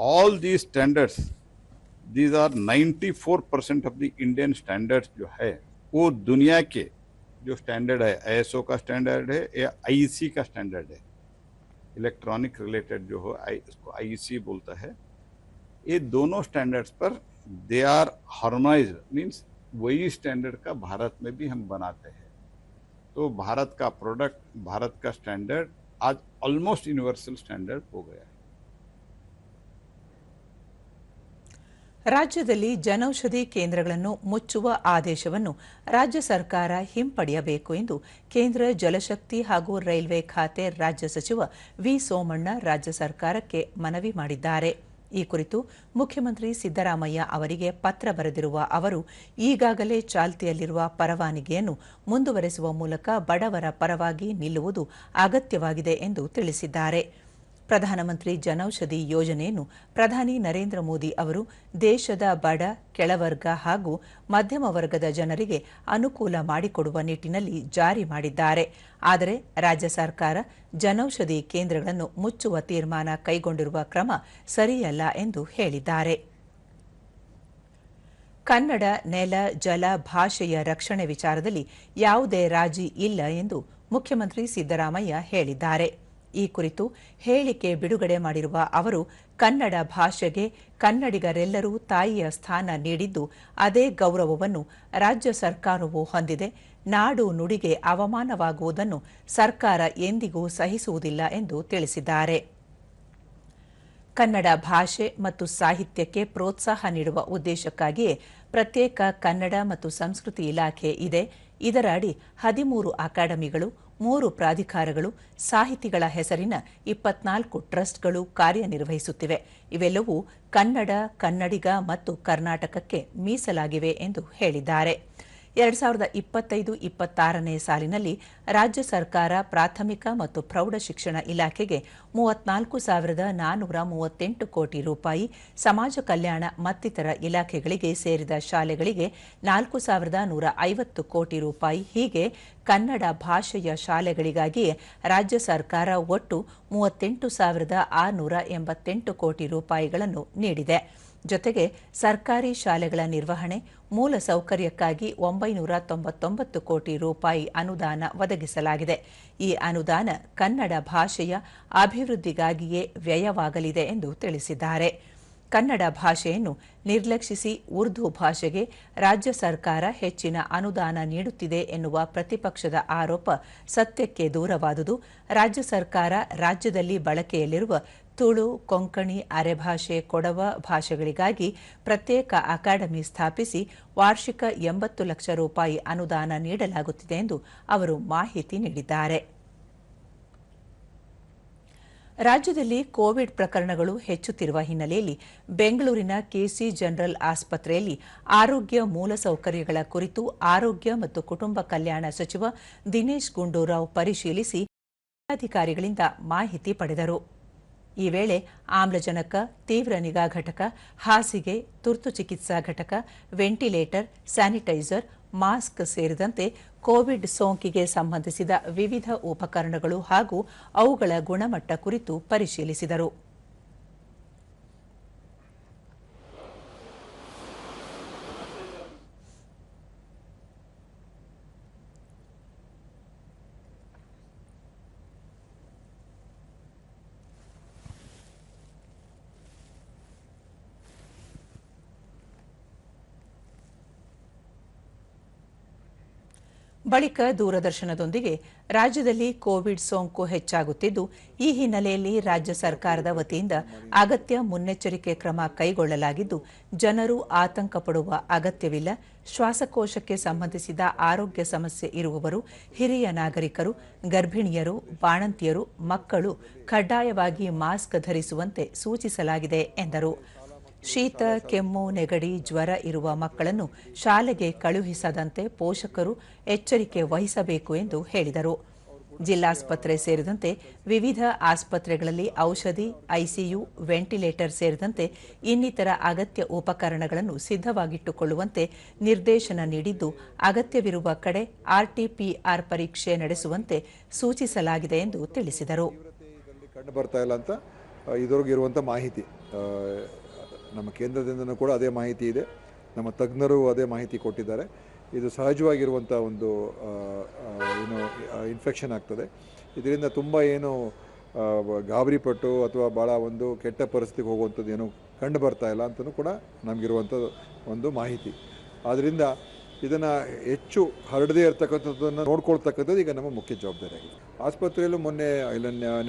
All these standards, these are 94% of the Indian standards जो है वो दुनिया के जो स्टैंडर्ड है, ISO का स्टैंडर्ड है या IEC का स्टैंडर्ड है, इलेक्ट्रॉनिक रिलेटेड जो हो इसको IEC बोलता है, ये दोनों स्टैंडर्ड्स पर दे आर हार्मोनाइज्ड, मीन्स वही स्टैंडर्ड का भारत में भी हम बनाते हैं. तो भारत का प्रोडक्ट, भारत का स्टैंडर्ड आज ऑलमोस्ट यूनिवर्सल स्टैंडर्ड हो गया है. ರಾಜ್ಯದಲ್ಲಿ ಜನೌಷಧಿ ಕೇಂದ್ರಗಳನ್ನು ಮುಚ್ಚುವ ಆದೇಶವನ್ನು ರಾಜ್ಯ ಸರ್ಕಾರ ಹಿಂಪಡೆಯಬೇಕು ಎಂದು ಕೇಂದ್ರ ಜಲಶಕ್ತಿ ಹಾಗೂ ರೈಲ್ವೆ ಖಾತೆ ರಾಜ್ಯ ಸಚಿವ ವಿ ಸೋಮಣ್ಣ ರಾಜ್ಯ ಸರ್ಕಾರಕ್ಕೆ ಮನವಿ ಮಾಡಿದ್ದಾರೆ. ಈ ಕುರಿತು ಮುಖ್ಯಮಂತ್ರಿ ಸಿದ್ದರಾಮಯ್ಯ ಅವರಿಗೆ ಪತ್ರ ಬರೆದಿರುವ ಅವರು ಈಗಾಗಲೇ ಚಾಲ್ತಿಯಲ್ಲಿರುವ ಪರವಾನಗಿಯನ್ನು ಮುಂದುವರೆಸುವ ಮೂಲಕ ಬಡವರ ಪರವಾಗಿ ನಿಲ್ಲುವುದು ಅಗತ್ಯವಾಗಿದೆ ಎಂದು ತಿಳಿಸಿದ್ದಾರೆ. ಪ್ರಧಾನಮಂತ್ರಿ ಜನೌಷಧಿ ಯೋಜನೆಯನ್ನು ಪ್ರಧಾನಿ ನರೇಂದ್ರ ಮೋದಿ ಅವರು ದೇಶದ ಬಡ, ಕೆಳವರ್ಗ ಹಾಗೂ ಮಧ್ಯಮ ವರ್ಗದ ಜನರಿಗೆ ಅನುಕೂಲ ಮಾಡಿಕೊಡುವ ನಿಟ್ಟಿನಲ್ಲಿ ಜಾರಿ ಮಾಡಿದ್ದಾರೆ. ಆದರೆ ರಾಜ್ಯ ಸರ್ಕಾರ ಜನೌಷಧಿ ಕೇಂದ್ರಗಳನ್ನು ಮುಚ್ಚುವ ತೀರ್ಮಾನ ಕೈಗೊಂಡಿರುವ ಕ್ರಮ ಸರಿಯಲ್ಲ ಎಂದು ಹೇಳಿದ್ದಾರೆ. ಕನ್ನಡ ನೆಲ, ಜಲ, ಭಾಷೆಯ ರಕ್ಷಣೆ ವಿಚಾರದಲ್ಲಿ ಯಾವುದೇ ರಾಜಿ ಇಲ್ಲ ಎಂದು ಮುಖ್ಯಮಂತ್ರಿ ಸಿದ್ದರಾಮಯ್ಯ ಹೇಳಿದ್ದಾರೆ. ಈ ಕುರಿತು ಹೇಳಿಕೆ ಬಿಡುಗಡೆ ಮಾಡಿರುವ ಅವರು ಕನ್ನಡ ಭಾಷೆಗೆ ಕನ್ನಡಿಗರೆಲ್ಲರೂ ತಾಯಿಯ ಸ್ಥಾನ ನೀಡಿದ್ದು ಅದೇ ಗೌರವವನ್ನು ರಾಜ್ಯ ಸರ್ಕಾರವೂ ಹೊಂದಿದೆ. ನಾಡು ನುಡಿಗೆ ಅವಮಾನವಾಗುವುದನ್ನು ಸರ್ಕಾರ ಎಂದಿಗೂ ಸಹಿಸುವುದಿಲ್ಲ ಎಂದು ತಿಳಿಸಿದ್ದಾರೆ. ಕನ್ನಡ ಭಾಷೆ ಮತ್ತು ಸಾಹಿತ್ಯಕ್ಕೆ ಪ್ರೋತ್ಸಾಹ ನೀಡುವ ಉದ್ದೇಶಕ್ಕಾಗಿಯೇ ಪ್ರತ್ಯೇಕ ಕನ್ನಡ ಮತ್ತು ಸಂಸ್ಕೃತಿ ಇಲಾಖೆ ಇದೆ. ಇದರ ಅಡಿ 13 ಅಕಾಡೆಮಿಗಳು, 3 ಪ್ರಾಧಿಕಾರಗಳು, ಸಾಹಿತಿಗಳ ಹೆಸರಿನ 24 ಟ್ರಸ್ಟ್ಗಳು ಕಾರ್ಯನಿರ್ವಹಿಸುತ್ತಿವೆ. ಇವೆಲ್ಲವೂ ಕನ್ನಡ, ಕನ್ನಡಿಗ ಮತ್ತು ಕರ್ನಾಟಕಕ್ಕೆ ಮೀಸಲಾಗಿವೆ ಎಂದು ಹೇಳಿದ್ದಾರೆ. 2025-26ನೇ ಸಾಲಿನಲ್ಲಿ ರಾಜ್ಯ ಸರ್ಕಾರ ಪ್ರಾಥಮಿಕ ಮತ್ತು ಪ್ರೌಢ ಶಿಕ್ಷಣ ಇಲಾಖೆಗೆ 34,438 ಕೋಟಿ ರೂಪಾಯಿ, ಸಮಾಜ ಕಲ್ಯಾಣ ಮತ್ತಿತರ ಇಲಾಖೆಗಳಿಗೆ ಸೇರಿದ ಶಾಲೆಗಳಿಗೆ 4,150 ಕೋಟಿ ರೂಪಾಯಿ, ಹೀಗೆ ಕನ್ನಡ ಭಾಷೆಯ ಶಾಲೆಗಳಿಗಾಗಿಯೇ ರಾಜ್ಯ ಸರ್ಕಾರ ಒಟ್ಟು 38,688 ಕೋಟಿ ರೂಪಾಯಿಗಳನ್ನು ನೀಡಿದೆ. ಜೊತೆಗೆ ಸರ್ಕಾರಿ ಶಾಲೆಗಳ ನಿರ್ವಹಣೆ, ಮೂಲ ಸೌಕರ್ಯಕ್ಕಾಗಿ 999 ಕೋಟಿ ರೂಪಾಯಿ ಅನುದಾನ ಒದಗಿಸಲಾಗಿದೆ. ಈ ಅನುದಾನ ಕನ್ನಡ ಭಾಷೆಯ ಅಭಿವೃದ್ಧಿಗಾಗಿಯೇ ವ್ಯಯವಾಗಲಿದೆ ಎಂದು ತಿಳಿಸಿದ್ದಾರೆ. ಕನ್ನಡ ಭಾಷೆಯನ್ನು ನಿರ್ಲಕ್ಷಿಸಿ ಉರ್ದು ಭಾಷೆಗೆ ರಾಜ್ಯ ಸರ್ಕಾರ ಹೆಚ್ಚಿನ ಅನುದಾನ ನೀಡುತ್ತಿದೆ ಎನ್ನುವ ಪ್ರತಿಪಕ್ಷದ ಆರೋಪ ಸತ್ಯಕ್ಕೆ ದೂರವಾದುದು. ರಾಜ್ಯ ಸರ್ಕಾರ ರಾಜ್ಯದಲ್ಲಿ ಬಳಕೆಯಲ್ಲಿರುವ ತುಳು, ಕೊಂಕಣಿ, ಅರೆಭಾಷೆ, ಕೊಡವ ಭಾಷೆಗಳಿಗಾಗಿ ಪ್ರತ್ಯೇಕ ಅಕಾಡೆಮಿ ಸ್ಥಾಪಿಸಿ ವಾರ್ಷಿಕ 80 ಲಕ್ಷ ರೂಪಾಯಿ ಅನುದಾನ ನೀಡಲಾಗುತ್ತಿದೆ ಎಂದು ಅವರು ಮಾಹಿತಿ ನೀಡಿದ್ದಾರೆ. ರಾಜ್ಯದಲ್ಲಿ ಕೋವಿಡ್ ಪ್ರಕರಣಗಳು ಹೆಚ್ಚುತ್ತಿರುವ ಹಿನ್ನೆಲೆಯಲ್ಲಿ ಬೆಂಗಳೂರಿನ ಕೆಸಿ ಜನರಲ್ ಆಸ್ಪತ್ರೆಯಲ್ಲಿ ಆರೋಗ್ಯ ಮೂಲಸೌಕರ್ಯಗಳ ಕುರಿತು ಆರೋಗ್ಯ ಮತ್ತು ಕುಟುಂಬ ಕಲ್ಯಾಣ ಸಚಿವ ದಿನೇಶ್ ಗುಂಡೂರಾವ್ ಪರಿಶೀಲಿಸಿ ಅಧಿಕಾರಿಗಳಿಂದ ಮಾಹಿತಿ ಪಡೆದರು. ಈ ವೇಳೆ ಆಮ್ಲಜನಕ, ತೀವ್ರ ನಿಗಾ ಘಟಕ, ಹಾಸಿಗೆ, ತುರ್ತು ಚಿಕಿತ್ಸಾ ಘಟಕ, ವೆಂಟಿಲೇಟರ್, ಸ್ಯಾನಿಟೈಸರ್, ಮಾಸ್ಕ್ ಸೇರಿದಂತೆ ಕೋವಿಡ್ ಸೋಂಕಿಗೆ ಸಂಬಂಧಿಸಿದ ವಿವಿಧ ಉಪಕರಣಗಳು ಹಾಗೂ ಅವುಗಳ ಗುಣಮಟ್ಟ ಕುರಿತು ಪರಿಶೀಲಿಸಿದರು. ಬಳಿಕ ದೂರದರ್ಶನದೊಂದಿಗೆ ರಾಜ್ಯದಲ್ಲಿ ಕೋವಿಡ್ ಸೋಂಕು ಹೆಚ್ಚಾಗುತ್ತಿದ್ದು, ಈ ಹಿನ್ನೆಲೆಯಲ್ಲಿ ರಾಜ್ಯ ಸರ್ಕಾರದ ವತಿಯಿಂದ ಅಗತ್ಯ ಮುನ್ನೆಚ್ಚರಿಕೆ ಕ್ರಮ ಕೈಗೊಳ್ಳಲಾಗಿದ್ದು, ಜನರು ಆತಂಕ ಪಡುವ ಅಗತ್ಯವಿಲ್ಲ. ಶ್ವಾಸಕೋಶಕ್ಕೆ ಸಂಬಂಧಿಸಿದ ಆರೋಗ್ಯ ಸಮಸ್ಯೆ ಇರುವವರು, ಹಿರಿಯ ನಾಗರಿಕರು, ಗರ್ಭಿಣಿಯರು, ಬಾಣಂತಿಯರು, ಮಕ್ಕಳು ಕಡ್ಡಾಯವಾಗಿ ಮಾಸ್ಕ್ ಧರಿಸುವಂತೆ ಸೂಚಿಸಲಾಗಿದೆ ಎಂದರು. ಶೀತ, ಕೆಮ್ಮು, ನೆಗಡಿ, ಜ್ವರ ಇರುವ ಮಕ್ಕಳನ್ನು ಶಾಲೆಗೆ ಕಳುಹಿಸದಂತೆ ಪೋಷಕರು ಎಚ್ಚರಿಕೆ ವಹಿಸಬೇಕು ಎಂದು ಹೇಳಿದರು. ಜಿಲ್ಲಾಸ್ಪತ್ರೆ ಸೇರಿದಂತೆ ವಿವಿಧ ಆಸ್ಪತ್ರೆಗಳಲ್ಲಿ ಔಷಧಿ, ಐಸಿಯು, ವೆಂಟಿಲೇಟರ್ ಸೇರಿದಂತೆ ಇನ್ನಿತರ ಅಗತ್ಯ ಉಪಕರಣಗಳನ್ನು ಸಿದ್ಧವಾಗಿಟ್ಟುಕೊಳ್ಳುವಂತೆ ನಿರ್ದೇಶನ ನೀಡಿದ್ದು, ಅಗತ್ಯವಿರುವ ಕಡೆ ಆರ್ಟಿಪಿಆರ್ ಪರೀಕ್ಷೆ ನಡೆಸುವಂತೆ ಸೂಚಿಸಲಾಗಿದೆ ಎಂದು ತಿಳಿಸಿದರು. ನಮ್ಮ ಕೇಂದ್ರದಿಂದನೂ ಕೂಡ ಅದೇ ಮಾಹಿತಿ ಇದೆ, ನಮ್ಮ ತಜ್ಞರು ಅದೇ ಮಾಹಿತಿ ಕೊಟ್ಟಿದ್ದಾರೆ. ಇದು ಸಹಜವಾಗಿರುವಂಥ ಒಂದು ಇನ್ಫೆಕ್ಷನ್ ಆಗ್ತದೆ. ಇದರಿಂದ ತುಂಬ ಏನು ಗಾಬರಿಪಟ್ಟು ಅಥವಾ ಭಾಳ ಒಂದು ಕೆಟ್ಟ ಪರಿಸ್ಥಿತಿಗೆ ಹೋಗುವಂಥದ್ದು ಏನು ಕಂಡು ಬರ್ತಾ ಇಲ್ಲ ಅಂತಲೂ ಕೂಡ ನಮಗಿರುವಂಥ ಒಂದು ಮಾಹಿತಿ. ಆದ್ದರಿಂದ ಇದನ್ನು ಹೆಚ್ಚು ಹರಡದೇ ಇರತಕ್ಕಂಥದ್ದನ್ನು ನೋಡ್ಕೊಳ್ತಕ್ಕಂಥದ್ದು ಈಗ ನಮ್ಮ ಮುಖ್ಯ ಜವಾಬ್ದಾರಿ ಆಗಿದೆ. ಆಸ್ಪತ್ರೆಯಲ್ಲೂ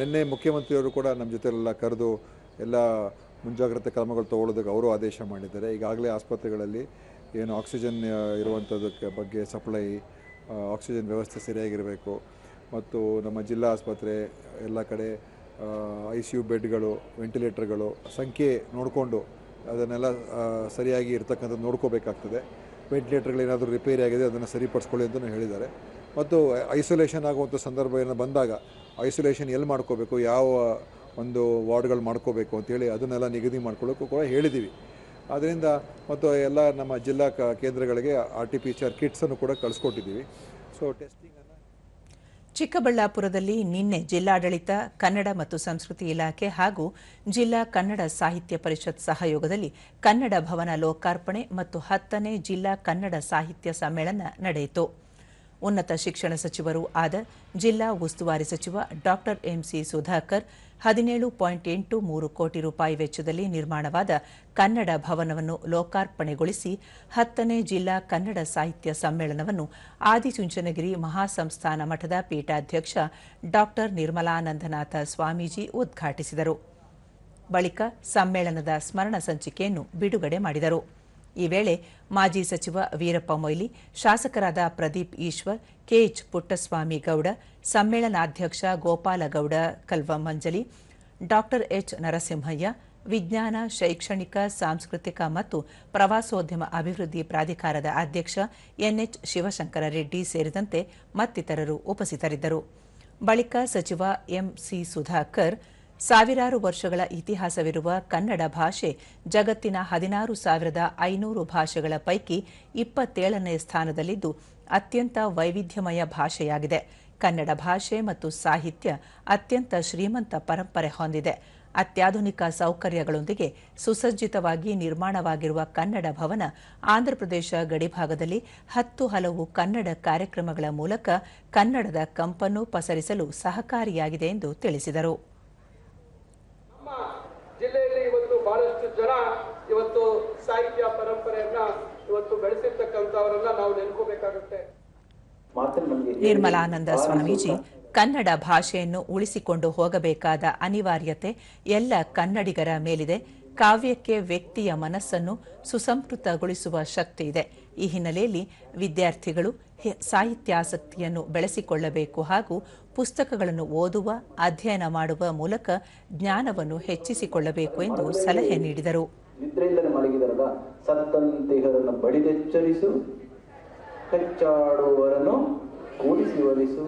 ನಿನ್ನೆ ಮುಖ್ಯಮಂತ್ರಿಯವರು ಕೂಡ ನಮ್ಮ ಜೊತೆಲೆಲ್ಲ ಕರೆದು ಎಲ್ಲ ಮುಂಜಾಗ್ರತೆ ಕ್ರಮಗಳು ತಗೊಳ್ಳೋದಕ್ಕೆ ಅವರು ಆದೇಶ ಮಾಡಿದ್ದಾರೆ. ಈಗಾಗಲೇ ಆಸ್ಪತ್ರೆಗಳಲ್ಲಿ ಏನು ಆಕ್ಸಿಜನ್ ಇರುವಂಥದ್ದಕ್ಕೆ ಬಗ್ಗೆ ಸಪ್ಲೈ, ಆಕ್ಸಿಜನ್ ವ್ಯವಸ್ಥೆ ಸರಿಯಾಗಿರಬೇಕು ಮತ್ತು ನಮ್ಮ ಜಿಲ್ಲಾ ಆಸ್ಪತ್ರೆ ಎಲ್ಲ ಕಡೆ ICU ಬೆಡ್ಗಳು, ವೆಂಟಿಲೇಟರ್ಗಳು ಸಂಖ್ಯೆ ನೋಡಿಕೊಂಡು ಅದನ್ನೆಲ್ಲ ಸರಿಯಾಗಿ ಇರ್ತಕ್ಕಂಥದ್ದು ನೋಡ್ಕೋಬೇಕಾಗ್ತದೆ. ವೆಂಟಿಲೇಟರ್ಗಳೇನಾದರೂ ರಿಪೇರಿ ಆಗಿದೆ ಅದನ್ನು ಸರಿಪಡಿಸ್ಕೊಳ್ಳಿ ಅಂತಲೂ ಹೇಳಿದ್ದಾರೆ. ಮತ್ತು ಐಸೋಲೇಷನ್ ಆಗುವಂಥ ಸಂದರ್ಭ ಏನೋ ಬಂದಾಗ ಐಸೋಲೇಷನ್ ಎಲ್ಲಿ ಮಾಡ್ಕೋಬೇಕು, ಯಾವ ಒಂದು ವಾರ್ಡ್ಗಳು ಮಾಡ್ಕೋಬೇಕು ಅಂತೇಳಿ ಅದನ್ನೆಲ್ಲ ನಿಗದಿ ಮಾಡ್ಕೊಳ್ಳೋಕ್ಕೂ ಕೂಡ ಹೇಳಿದ್ದೀವಿ. ಆದ್ದರಿಂದ ಮತ್ತು ಎಲ್ಲ ನಮ್ಮ ಜಿಲ್ಲಾ ಕೇಂದ್ರಗಳಿಗೆ RT-PCR ಕಿಟ್ಸನ್ನು ಕೂಡ ಕಳಿಸ್ಕೊಟ್ಟಿದ್ದೀವಿ. ಸೊ ಟೆಸ್ಟಿಂಗ್ ಚಿಕ್ಕಬಳ್ಳಾಪುರದಲ್ಲಿ ನಿನ್ನೆ ಜಿಲ್ಲಾಡಳಿತ, ಕನ್ನಡ ಮತ್ತು ಸಂಸ್ಕೃತಿ ಇಲಾಖೆ ಹಾಗೂ ಜಿಲ್ಲಾ ಕನ್ನಡ ಸಾಹಿತ್ಯ ಪರಿಷತ್ ಸಹಯೋಗದಲ್ಲಿ ಕನ್ನಡ ಭವನ ಲೋಕಾರ್ಪಣೆ ಮತ್ತು 10ನೇ ಜಿಲ್ಲಾ ಕನ್ನಡ ಸಾಹಿತ್ಯ ಸಮ್ಮೇಳನ ನಡೆಯಿತು. ಉನ್ನತ ಶಿಕ್ಷಣ ಸಚಿವರೂ ಆದ ಜಿಲ್ಲಾ ಉಸ್ತುವಾರಿ ಸಚಿವ ಡಾ MC ಸುಧಾಕರ್ 17.83 ಕೋಟಿ ರೂಪಾಯಿ ವೆಚ್ಚದಲ್ಲಿ ನಿರ್ಮಾಣವಾದ ಕನ್ನಡ ಭವನವನ್ನು ಲೋಕಾರ್ಪಣೆಗೊಳಿಸಿ 10ನೇ ಜಿಲ್ಲಾ ಕನ್ನಡ ಸಾಹಿತ್ಯ ಸಮ್ಮೇಳನವನ್ನು ಆದಿಚುಂಚನಗಿರಿ ಮಹಾಸಂಸ್ಥಾನ ಮಠದ ಪೀಠಾಧ್ಯಕ್ಷ ಡಾ ನಿರ್ಮಲಾನಂದನಾಥ ಸ್ವಾಮೀಜಿ ಉದ್ಘಾಟಿಸಿದರು. ಬಳಿಕ ಸಮ್ಮೇಳನದ ಸ್ಮರಣ ಸಂಚಿಕೆಯನ್ನು ಬಿಡುಗಡೆ ಮಾಡಿದರು. ಈ ವೇಳೆ ಮಾಜಿ ಸಚಿವ ವೀರಪ್ಪ ಮೊಯ್ಲಿ, ಶಾಸಕರಾದ ಪ್ರದೀಪ್ ಈಶ್ವರ್, KH ಪುಟ್ಟಸ್ವಾಮಿ ಗೌಡ, ಸಮ್ಮೇಳನಾಧ್ಯಕ್ಷ ಗೋಪಾಲಗೌಡ ಕಲ್ವಮಂಜಲಿ, ಡಾ H ನರಸಿಂಹಯ್ಯ, ವಿಜ್ಞಾನ, ಶೈಕ್ಷಣಿಕ, ಸಾಂಸ್ಕೃತಿಕ ಮತ್ತು ಪ್ರವಾಸೋದ್ಯಮ ಅಭಿವೃದ್ಧಿ ಪ್ರಾಧಿಕಾರದ ಅಧ್ಯಕ್ಷ NH ಶಿವಶಂಕರ ರೆಡ್ಡಿ ಸೇರಿದಂತೆ ಮತ್ತಿತರರು ಉಪಸ್ಥಿತರಿದ್ದರು. ಬಳಿಕ ಸಚಿವ MC ಸುಧಾಕರ್, ಸಾವಿರಾರು ವರ್ಷಗಳ ಇತಿಹಾಸವಿರುವ ಕನ್ನಡ ಭಾಷೆ ಜಗತ್ತಿನ 16,500 ಭಾಷೆಗಳ ಪೈಕಿ 27ನೇ ಸ್ಥಾನದಲ್ಲಿದ್ದು ಅತ್ಯಂತ ವೈವಿಧ್ಯಮಯ ಭಾಷೆಯಾಗಿದೆ. ಕನ್ನಡ ಭಾಷೆ ಮತ್ತು ಸಾಹಿತ್ಯ ಅತ್ಯಂತ ಶ್ರೀಮಂತ ಪರಂಪರೆ ಹೊಂದಿದೆ. ಅತ್ಯಾಧುನಿಕ ಸೌಕರ್ಯಗಳೊಂದಿಗೆ ಸುಸಜ್ಜಿತವಾಗಿ ನಿರ್ಮಾಣವಾಗಿರುವ ಕನ್ನಡ ಭವನ ಆಂಧ್ರಪ್ರದೇಶ ಗಡಿಭಾಗದಲ್ಲಿ 10 ಹಲವು ಕನ್ನಡ ಕಾರ್ಯಕ್ರಮಗಳ ಮೂಲಕ ಕನ್ನಡದ ಕಂಪನ್ನು ಪಸರಿಸಲು ಸಹಕಾರಿಯಾಗಿದೆ ಎಂದು ತಿಳಿಸಿದರು. ಜಿಲ್ಲೆಯಲ್ಲಿ ಇವತ್ತು ಬಹಳಷ್ಟು ಜನ ಇವತ್ತು ಸಾಹಿತ್ಯ ಪರಂಪರೆಯನ್ನ ಇವತ್ತು ಬೆಳೆಸಿರ್ತಕ್ಕಂಥವರನ್ನ ನಾವು ನೆನ್ಕೋಬೇಕಾಗುತ್ತೆ. ನಿರ್ಮಲಾನಂದ ಸ್ವಾಮೀಜಿ, ಕನ್ನಡ ಭಾಷೆಯನ್ನು ಉಳಿಸಿಕೊಂಡು ಹೋಗಬೇಕಾದ ಅನಿವಾರ್ಯತೆ ಎಲ್ಲ ಕನ್ನಡಿಗರ ಮೇಲಿದೆ. ಕಾವ್ಯಕ್ಕೆ ವ್ಯಕ್ತಿಯ ಮನಸ್ಸನ್ನು ಸುಸಂಸ್ಕೃತಗೊಳಿಸುವ ಶಕ್ತಿ ಇದೆ. ಈ ಹಿನ್ನೆಲೆಯಲ್ಲಿ ವಿದ್ಯಾರ್ಥಿಗಳು ಸಾಹಿತ್ಯಾಸಕ್ತಿಯನ್ನು ಬೆಳೆಸಿಕೊಳ್ಳಬೇಕು ಹಾಗೂ ಪುಸ್ತಕಗಳನ್ನು ಓದುವ, ಅಧ್ಯಯನ ಮಾಡುವ ಮೂಲಕ ಜ್ಞಾನವನ್ನು ಹೆಚ್ಚಿಸಿಕೊಳ್ಳಬೇಕು ಎಂದು ಸಲಹೆ ನೀಡಿದರು. ನಿದ್ರೆಯಿಂದಲೇ ಮಲಗಿದರದ ಸತ್ತಂತಿಗರನ್ನು ಬಡಿದೆಚ್ಚರಿಸು, ಕಚ್ಚಾಡುವವರನ್ನು ಕೂಡಿಸಿ ಒಲಿಸು,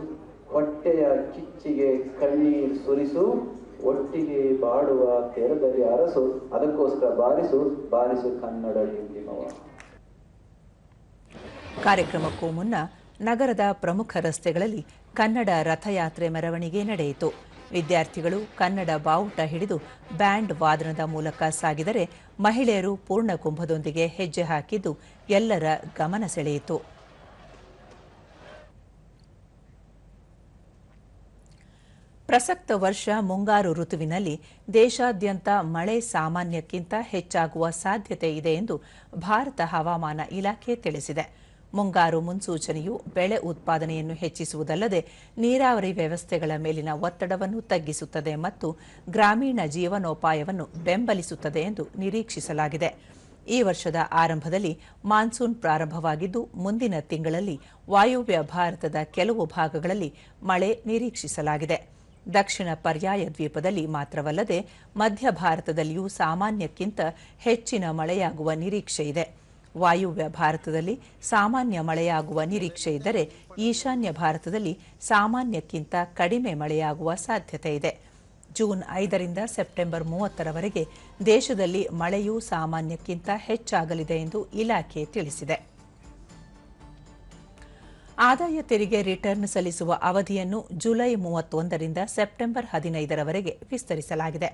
ಹೊಟ್ಟೆಯ ಕಿಚ್ಚಿಗೆ ಕಣ್ಣೀರು ಸುರಿಸು, ಒಟ್ಟಿಗೆ ಬಾಡುವ ತೆರದಲ್ಲಿ ಅರಸು, ಅದಕ್ಕೋಸ್ಕರ ಬಾರಿಸು ಕನ್ನಡ ಎಂದಿನವ. ಕಾರ್ಯಕ್ರಮಕ್ಕೂ ಮುನ್ನ ನಗರದ ಪ್ರಮುಖ ರಸ್ತೆಗಳಲ್ಲಿ ಕನ್ನಡ ರಥಯಾತ್ರೆ ಮೆರವಣಿಗೆ ನಡೆಯಿತು. ವಿದ್ಯಾರ್ಥಿಗಳು ಕನ್ನಡ ಬಾವುಟ ಹಿಡಿದು ಬ್ಯಾಂಡ್ ವಾದನದ ಮೂಲಕ ಸಾಗಿದರೆ, ಮಹಿಳೆಯರು ಪೂರ್ಣ ಕುಂಭದೊಂದಿಗೆ ಹೆಜ್ಜೆ ಹಾಕಿದ್ದು ಎಲ್ಲರ ಗಮನ ಸೆಳೆಯಿತು. ಪ್ರಸಕ್ತ ವರ್ಷ ಮುಂಗಾರು ಋತುವಿನಲ್ಲಿ ದೇಶಾದ್ಯಂತ ಮಳೆ ಸಾಮಾನ್ಯಕ್ಕಿಂತ ಹೆಚ್ಚಾಗುವ ಸಾಧ್ಯತೆ ಇದೆ ಎಂದು ಭಾರತ ಹವಾಮಾನ ಇಲಾಖೆ ತಿಳಿಸಿದೆ. ಮುಂಗಾರು ಮುನ್ಸೂಚನೆಯು ಬೆಳೆ ಉತ್ಪಾದನೆಯನ್ನು ಹೆಚ್ಚಿಸುವುದಲ್ಲದೆ ನೀರಾವರಿ ವ್ಯವಸ್ಥೆಗಳ ಮೇಲಿನ ಒತ್ತಡವನ್ನು ತಗ್ಗಿಸುತ್ತದೆ ಮತ್ತು ಗ್ರಾಮೀಣ ಜೀವನೋಪಾಯವನ್ನು ಬೆಂಬಲಿಸುತ್ತದೆ ಎಂದು ನಿರೀಕ್ಷಿಸಲಾಗಿದೆ. ಈ ವರ್ಷದ ಆರಂಭದಲ್ಲಿ ಮಾನ್ಸೂನ್ ಪ್ರಾರಂಭವಾಗಿದ್ದು, ಮುಂದಿನ ತಿಂಗಳಲ್ಲಿ ವಾಯುವ್ಯ ಭಾರತದ ಕೆಲವು ಭಾಗಗಳಲ್ಲಿ ಮಳೆ ನಿರೀಕ್ಷಿಸಲಾಗಿದೆ. ದಕ್ಷಿಣ ಪರ್ಯಾಯ ದ್ವೀಪದಲ್ಲಿ ಮಾತ್ರವಲ್ಲದೆ ಮಧ್ಯ ಭಾರತದಲ್ಲಿಯೂ ಸಾಮಾನ್ಯಕ್ಕಿಂತ ಹೆಚ್ಚಿನ ಮಳೆಯಾಗುವ ನಿರೀಕ್ಷೆ ಇದೆ. ವಾಯುವ್ಯ ಭಾರತದಲ್ಲಿ ಸಾಮಾನ್ಯ ಮಳೆಯಾಗುವ ನಿರೀಕ್ಷೆ ಇದ್ದರೆ, ಈಶಾನ್ಯ ಭಾರತದಲ್ಲಿ ಸಾಮಾನ್ಯಕ್ಕಿಂತ ಕಡಿಮೆ ಮಳೆಯಾಗುವ ಸಾಧ್ಯತೆ ಇದೆ. ಜೂನ್ 5ರಿಂದ ಸೆಪ್ಟೆಂಬರ್ 30ರವರೆಗೆ ದೇಶದಲ್ಲಿ ಮಳೆಯೂ ಸಾಮಾನ್ಯಕ್ಕಿಂತ ಹೆಚ್ಚಾಗಲಿದೆ ಎಂದು ಇಲಾಖೆ ತಿಳಿಸಿದೆ. ಆದಾಯ ತೆರಿಗೆ ರಿಟರ್ನ್ ಸಲ್ಲಿಸುವ ಅವಧಿಯನ್ನು ಜುಲೈ 31ರಿಂದ ಸೆಪ್ಟೆಂಬರ್ 15ರವರೆಗೆ ವಿಸ್ತರಿಸಲಾಗಿದೆ.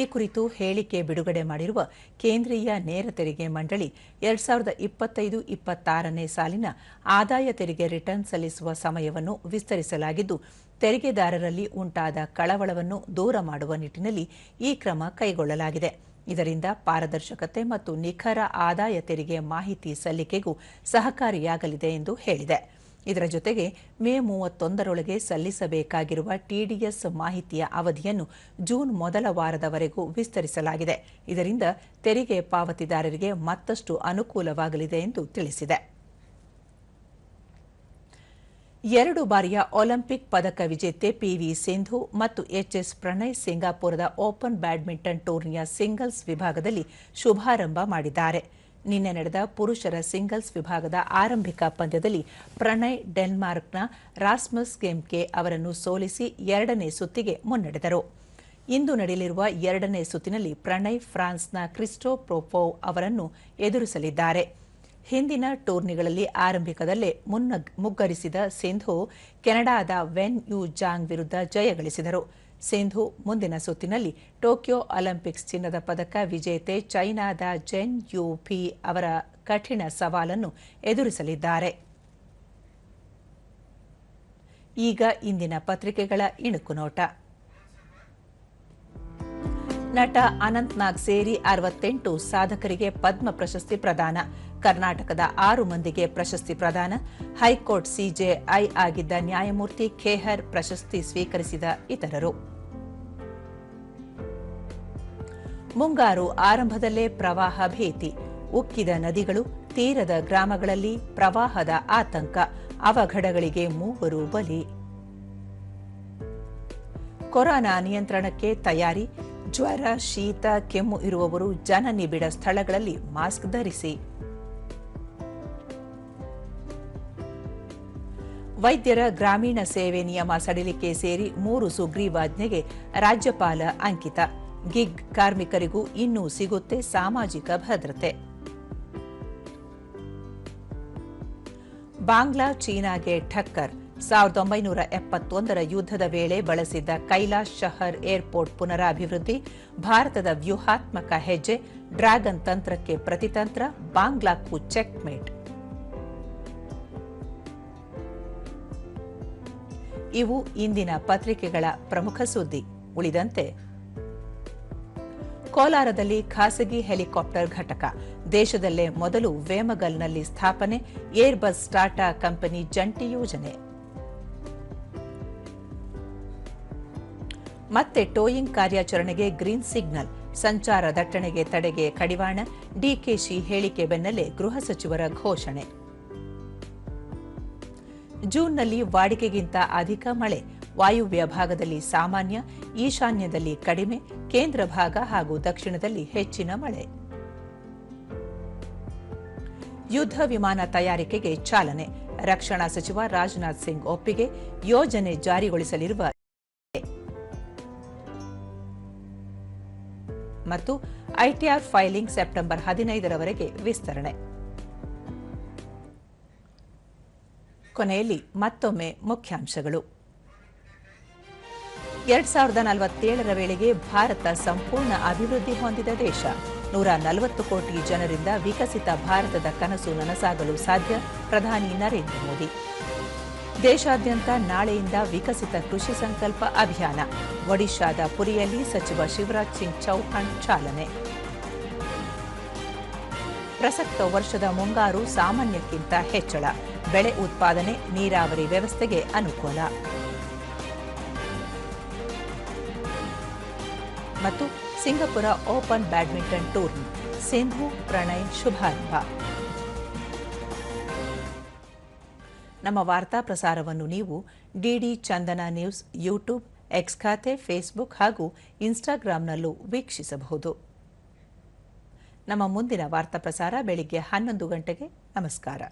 ಈ ಕುರಿತು ಹೇಳಿಕೆ ಬಿಡುಗಡೆ ಮಾಡಿರುವ ಕೇಂದ್ರೀಯ ನೇರ ತೆರಿಗೆ ಮಂಡಳಿ 2025-26ನೇ ಸಾಲಿನ ಆದಾಯ ತೆರಿಗೆ ರಿಟರ್ನ್ ಸಲ್ಲಿಸುವ ಸಮಯವನ್ನು ವಿಸ್ತರಿಸಲಾಗಿದ್ದು, ತೆರಿಗೆದಾರರಲ್ಲಿ ಉಂಟಾದ ಕಳವಳವನ್ನು ದೂರ ಮಾಡುವ ನಿಟ್ಟಿನಲ್ಲಿ ಈ ಕ್ರಮ ಕೈಗೊಳ್ಳಲಾಗಿದೆ. ಇದರಿಂದ ಪಾರದರ್ಶಕತೆ ಮತ್ತು ನಿಖರ ಆದಾಯ ತೆರಿಗೆ ಮಾಹಿತಿ ಸಲ್ಲಿಕೆಗೂ ಸಹಕಾರಿಯಾಗಲಿದೆ ಎಂದು ಹೇಳಿದೆ. ಇದರ ಜೊತೆಗೆ ಮೇ 31ರೊಳಗೆ ಸಲ್ಲಿಸಬೇಕಾಗಿರುವ ಟಿಡಿಎಸ್ ಮಾಹಿತಿಯ ಅವಧಿಯನ್ನು ಜೂನ್ ಮೊದಲ ವಾರದವರೆಗೂ ವಿಸ್ತರಿಸಲಾಗಿದೆ. ಇದರಿಂದ ತೆರಿಗೆ ಪಾವತಿದಾರರಿಗೆ ಮತ್ತಷ್ಟು ಅನುಕೂಲವಾಗಲಿದೆ ಎಂದು ತಿಳಿಸಿದೆ. 2 ಬಾರಿಯ ಒಲಿಂಪಿಕ್ ಪದಕ ವಿಜೇತೆ ಪಿವಿ ಸಿಂಧು ಮತ್ತು ಎಚ್ಎಸ್ ಪ್ರಣಯ್ ಸಿಂಗಾಪುರದ ಓಪನ್ ಬ್ಯಾಡ್ಮಿಂಟನ್ ಟೂರ್ನಿಯ ಸಿಂಗಲ್ಸ್ ವಿಭಾಗದಲ್ಲಿ ಶುಭಾರಂಭ ಮಾಡಿದ್ದಾರೆ. ನಿನ್ನೆ ನಡೆದ ಪುರುಷರ ಸಿಂಗಲ್ಸ್ ವಿಭಾಗದ ಆರಂಭಿಕ ಪಂದ್ಯದಲ್ಲಿ ಪ್ರಣಯ್ ಡೆನ್ಮಾರ್ಕ್ನ ರಾಸ್ಮಸ್ ಗೆಮ್ಕೆ ಅವರನ್ನು ಸೋಲಿಸಿ 2ನೇ ಸುತ್ತಿಗೆ ಮುನ್ನಡೆದರು. ಇಂದು ನಡೆಯಲಿರುವ 2ನೇ ಸುತ್ತಿನಲ್ಲಿ ಪ್ರಣಯ್ ಫ್ರಾನ್ಸ್ನ ಕ್ರಿಸ್ಟೋಫ್ ಪ್ರೊಪೋವ್ ಅವರನ್ನು ಎದುರಿಸಲಿದ್ದಾರೆ. ಹಿಂದಿನ ಟೂರ್ನಿಗಳಲ್ಲಿ ಆರಂಭಿಕದಲ್ಲೇ ಮುಗ್ಗರಿಸಿದ ಸಿಂಧು ಕೆನಡಾದ ವೆನ್ ಯು ಜಾಂಗ್ ವಿರುದ್ಧ ಜಯಗಳಿಸಿದರು. ಸಿಂಧು ಮುಂದಿನ ಸುತ್ತಿನಲ್ಲಿ ಟೋಕಿಯೋ ಒಲಿಂಪಿಕ್ಸ್ ಚಿನ್ನದ ಪದಕ ವಿಜೇತೆ ಚೈನಾದ ಜೆನ್ ಯು ಫಿ ಅವರ ಕಠಿಣ ಸವಾಲನ್ನು ಎದುರಿಸಲಿದ್ದಾರೆ. ಈಗ ಇಂದಿನ ಪತ್ರಿಕೆಗಳ ಇಣುಕು ನೋಟ. ನಟ ಅನಂತ್ ನಾಗ್ ಸೇರಿ 68 ಸಾಧಕರಿಗೆ ಪದ್ಮ ಪ್ರಶಸ್ತಿ ಪ್ರದಾನ. ಕರ್ನಾಟಕದ 6 ಮಂದಿಗೆ ಪ್ರಶಸ್ತಿ ಪ್ರದಾನ. ಹೈಕೋರ್ಟ್ ಸಿಜೆಐ ಆಗಿದ್ದ ನ್ಯಾಯಮೂರ್ತಿ ಖೇಹರ್ ಪ್ರಶಸ್ತಿ ಸ್ವೀಕರಿಸಿದ ಇತರರು. ಮುಂಗಾರು ಆರಂಭದಲ್ಲೇ ಪ್ರವಾಹ ಭೀತಿ. ಉಕ್ಕಿದ ನದಿಗಳು, ತೀರದ ಗ್ರಾಮಗಳಲ್ಲಿ ಪ್ರವಾಹದ ಆತಂಕ. ಅವಘಡಗಳಿಗೆ 3 ಬಲಿ. ಕೊರೋನಾ ನಿಯಂತ್ರಣಕ್ಕೆ ತಯಾರಿ. ಜ್ವರ, ಶೀತ, ಕೆಮ್ಮು ಇರುವವರು ಜನನಿಬಿಡ ಸ್ಥಳಗಳಲ್ಲಿ ಮಾಸ್ಕ್ ಧರಿಸಿ. ವೈದ್ಯರ ಗ್ರಾಮೀಣ ಸೇವೆ ನಿಯಮ ಸಡಿಲಿಕೆ ಸೇರಿ 3 ಸುಗ್ರೀವಾಜ್ಞೆಗೆ ರಾಜ್ಯಪಾಲ ಅಂಕಿತ. ಗಿಗ್ ಕಾರ್ಮಿಕರಿಗೂ ಇನ್ನೂ ಸಿಗುತ್ತೆ ಸಾಮಾಜಿಕ ಭದ್ರತೆ. ಬಾಂಗ್ಲಾ ಚೀನಾಗೆ ಠಕ್ಕರ್. 1971ರ ಯುದ್ಧದ ವೇಳೆ ಬಳಸಿದ್ದ ಕೈಲಾಶ್ ಶಹರ್ ಏರ್ಪೋರ್ಟ್ ಪುನರಾಭಿವೃದ್ಧಿ. ಭಾರತದ ವ್ಯೂಹಾತ್ಮಕ ಹೆಜ್ಜೆ. ಡ್ರ್ಯಾಗನ್ ತಂತ್ರಕ್ಕೆ ಪ್ರತಿತಂತ್ರ. ಬಾಂಗ್ಲಾಕ್ಕೂ ಚೆಕ್ಮೇಟ್. ಇವು ಇಂದಿನ ಪತ್ರಿಕೆಗಳ ಪ್ರಮುಖ ಸುದ್ದಿ. ಉಳಿದಂತೆ ಕೋಲಾರದಲ್ಲಿ ಖಾಸಗಿ ಹೆಲಿಕಾಪ್ಟರ್ ಘಟಕ. ದೇಶದಲ್ಲೇ ಮೊದಲು ವೇಮಗಲ್ನಲ್ಲಿ ಸ್ಥಾಪನೆ. ಏರ್ಬಸ್ ಟಾಟಾ ಕಂಪನಿ ಜಂಟಿ ಯೋಜನೆ. ಮತ್ತೆ ಟೋಯಿಂಗ್ ಕಾರ್ಯಾಚರಣೆಗೆ ಗ್ರೀನ್ ಸಿಗ್ನಲ್. ಸಂಚಾರ ದಟ್ಟಣೆಗೆ ತಡೆಗೆ ಕಡಿವಾಣ. ಡಿಕೆಶಿ ಹೇಳಿಕೆ ಬೆನ್ನಲ್ಲೇ ಗೃಹ ಸಚಿವರ ಘೋಷಣೆ. ಜೂನ್ನಲ್ಲಿ ವಾಡಿಕೆಗಿಂತ ಅಧಿಕ ಮಳೆ. ವಾಯುವ್ಯ ಭಾಗದಲ್ಲಿ ಸಾಮಾನ್ಯ, ಈಶಾನ್ಯದಲ್ಲಿ ಕಡಿಮೆ, ಕೇಂದ್ರ ಭಾಗ ಹಾಗೂ ದಕ್ಷಿಣದಲ್ಲಿ ಹೆಚ್ಚಿನ ಮಳೆ. ಯುದ್ಧ ವಿಮಾನ ತಯಾರಿಕೆಗೆ ಚಾಲನೆ. ರಕ್ಷಣಾ ಸಚಿವ ರಾಜನಾಥ್ ಸಿಂಗ್ ಒಪ್ಪಿಗೆ. ಯೋಜನೆ ಜಾರಿಗೊಳಿಸಲಿರುವ ಮತ್ತು ಐಟಿಆರ್ ಫೈಲಿಂಗ್ ಸೆಪ್ಟೆಂಬರ್ 15ರವರೆಗೆ ವಿಸ್ತರಣೆ. ಕೊನೆಯಲ್ಲಿ ಮತ್ತೊಮ್ಮೆ ಮುಖ್ಯಾಂಶಗಳು. 2047ರ ವೇಳೆಗೆ ಭಾರತ ಸಂಪೂರ್ಣ ಅಭಿವೃದ್ಧಿ ಹೊಂದಿದ ದೇಶ. 140 ಕೋಟಿ ಜನರಿಂದ ವಿಕಸಿತ ಭಾರತದ ಕನಸು ನನಸಾಗಲು ಸಾಧ್ಯ. ಪ್ರಧಾನಿ ನರೇಂದ್ರ ಮೋದಿ. ದೇಶಾದ್ಯಂತ ನಾಳೆಯಿಂದ ವಿಕಸಿತ ಕೃಷಿ ಸಂಕಲ್ಪ ಅಭಿಯಾನ. ಒಡಿಶಾದ ಪುರಿಯಲ್ಲಿ ಸಚಿವ ಶಿವರಾಜ್ ಸಿಂಗ್ ಚೌಹಾಣ್ ಚಾಲನೆ. ಪ್ರಸಕ್ತ ವರ್ಷದ ಮುಂಗಾರು ಸಾಮಾನ್ಯಕ್ಕಿಂತ ಹೆಚ್ಚಳ. ಬೆಳೆ ಉತ್ಪಾದನೆ, ನೀರಾವರಿ ವ್ಯವಸ್ಥೆಗೆ ಅನುಕೂಲ. ಮತ್ತು Singapore open badminton tourney. Sindhu Prannoy ಶುಭಾರಂಭ. ನಮ್ಮ ವಾರ್ತಾ ಪ್ರಸಾರವನ್ನು ನೀವು DD Chandana news YouTube, X ಖಾತೆ, ಫೇಸ್ಬುಕ್ ಹಾಗೂ ಇನ್ಸ್ಟಾಗ್ರಾಂನಲ್ಲೂ ವೀಕ್ಷಿಸಬಹುದು. ನಮ್ಮ ಮುಂದಿನ ವಾರ್ತಾ ಪ್ರಸಾರ ಬೆಳಿಗ್ಗೆ 11 ಗಂಟೆಗೆ. ನಮಸ್ಕಾರ.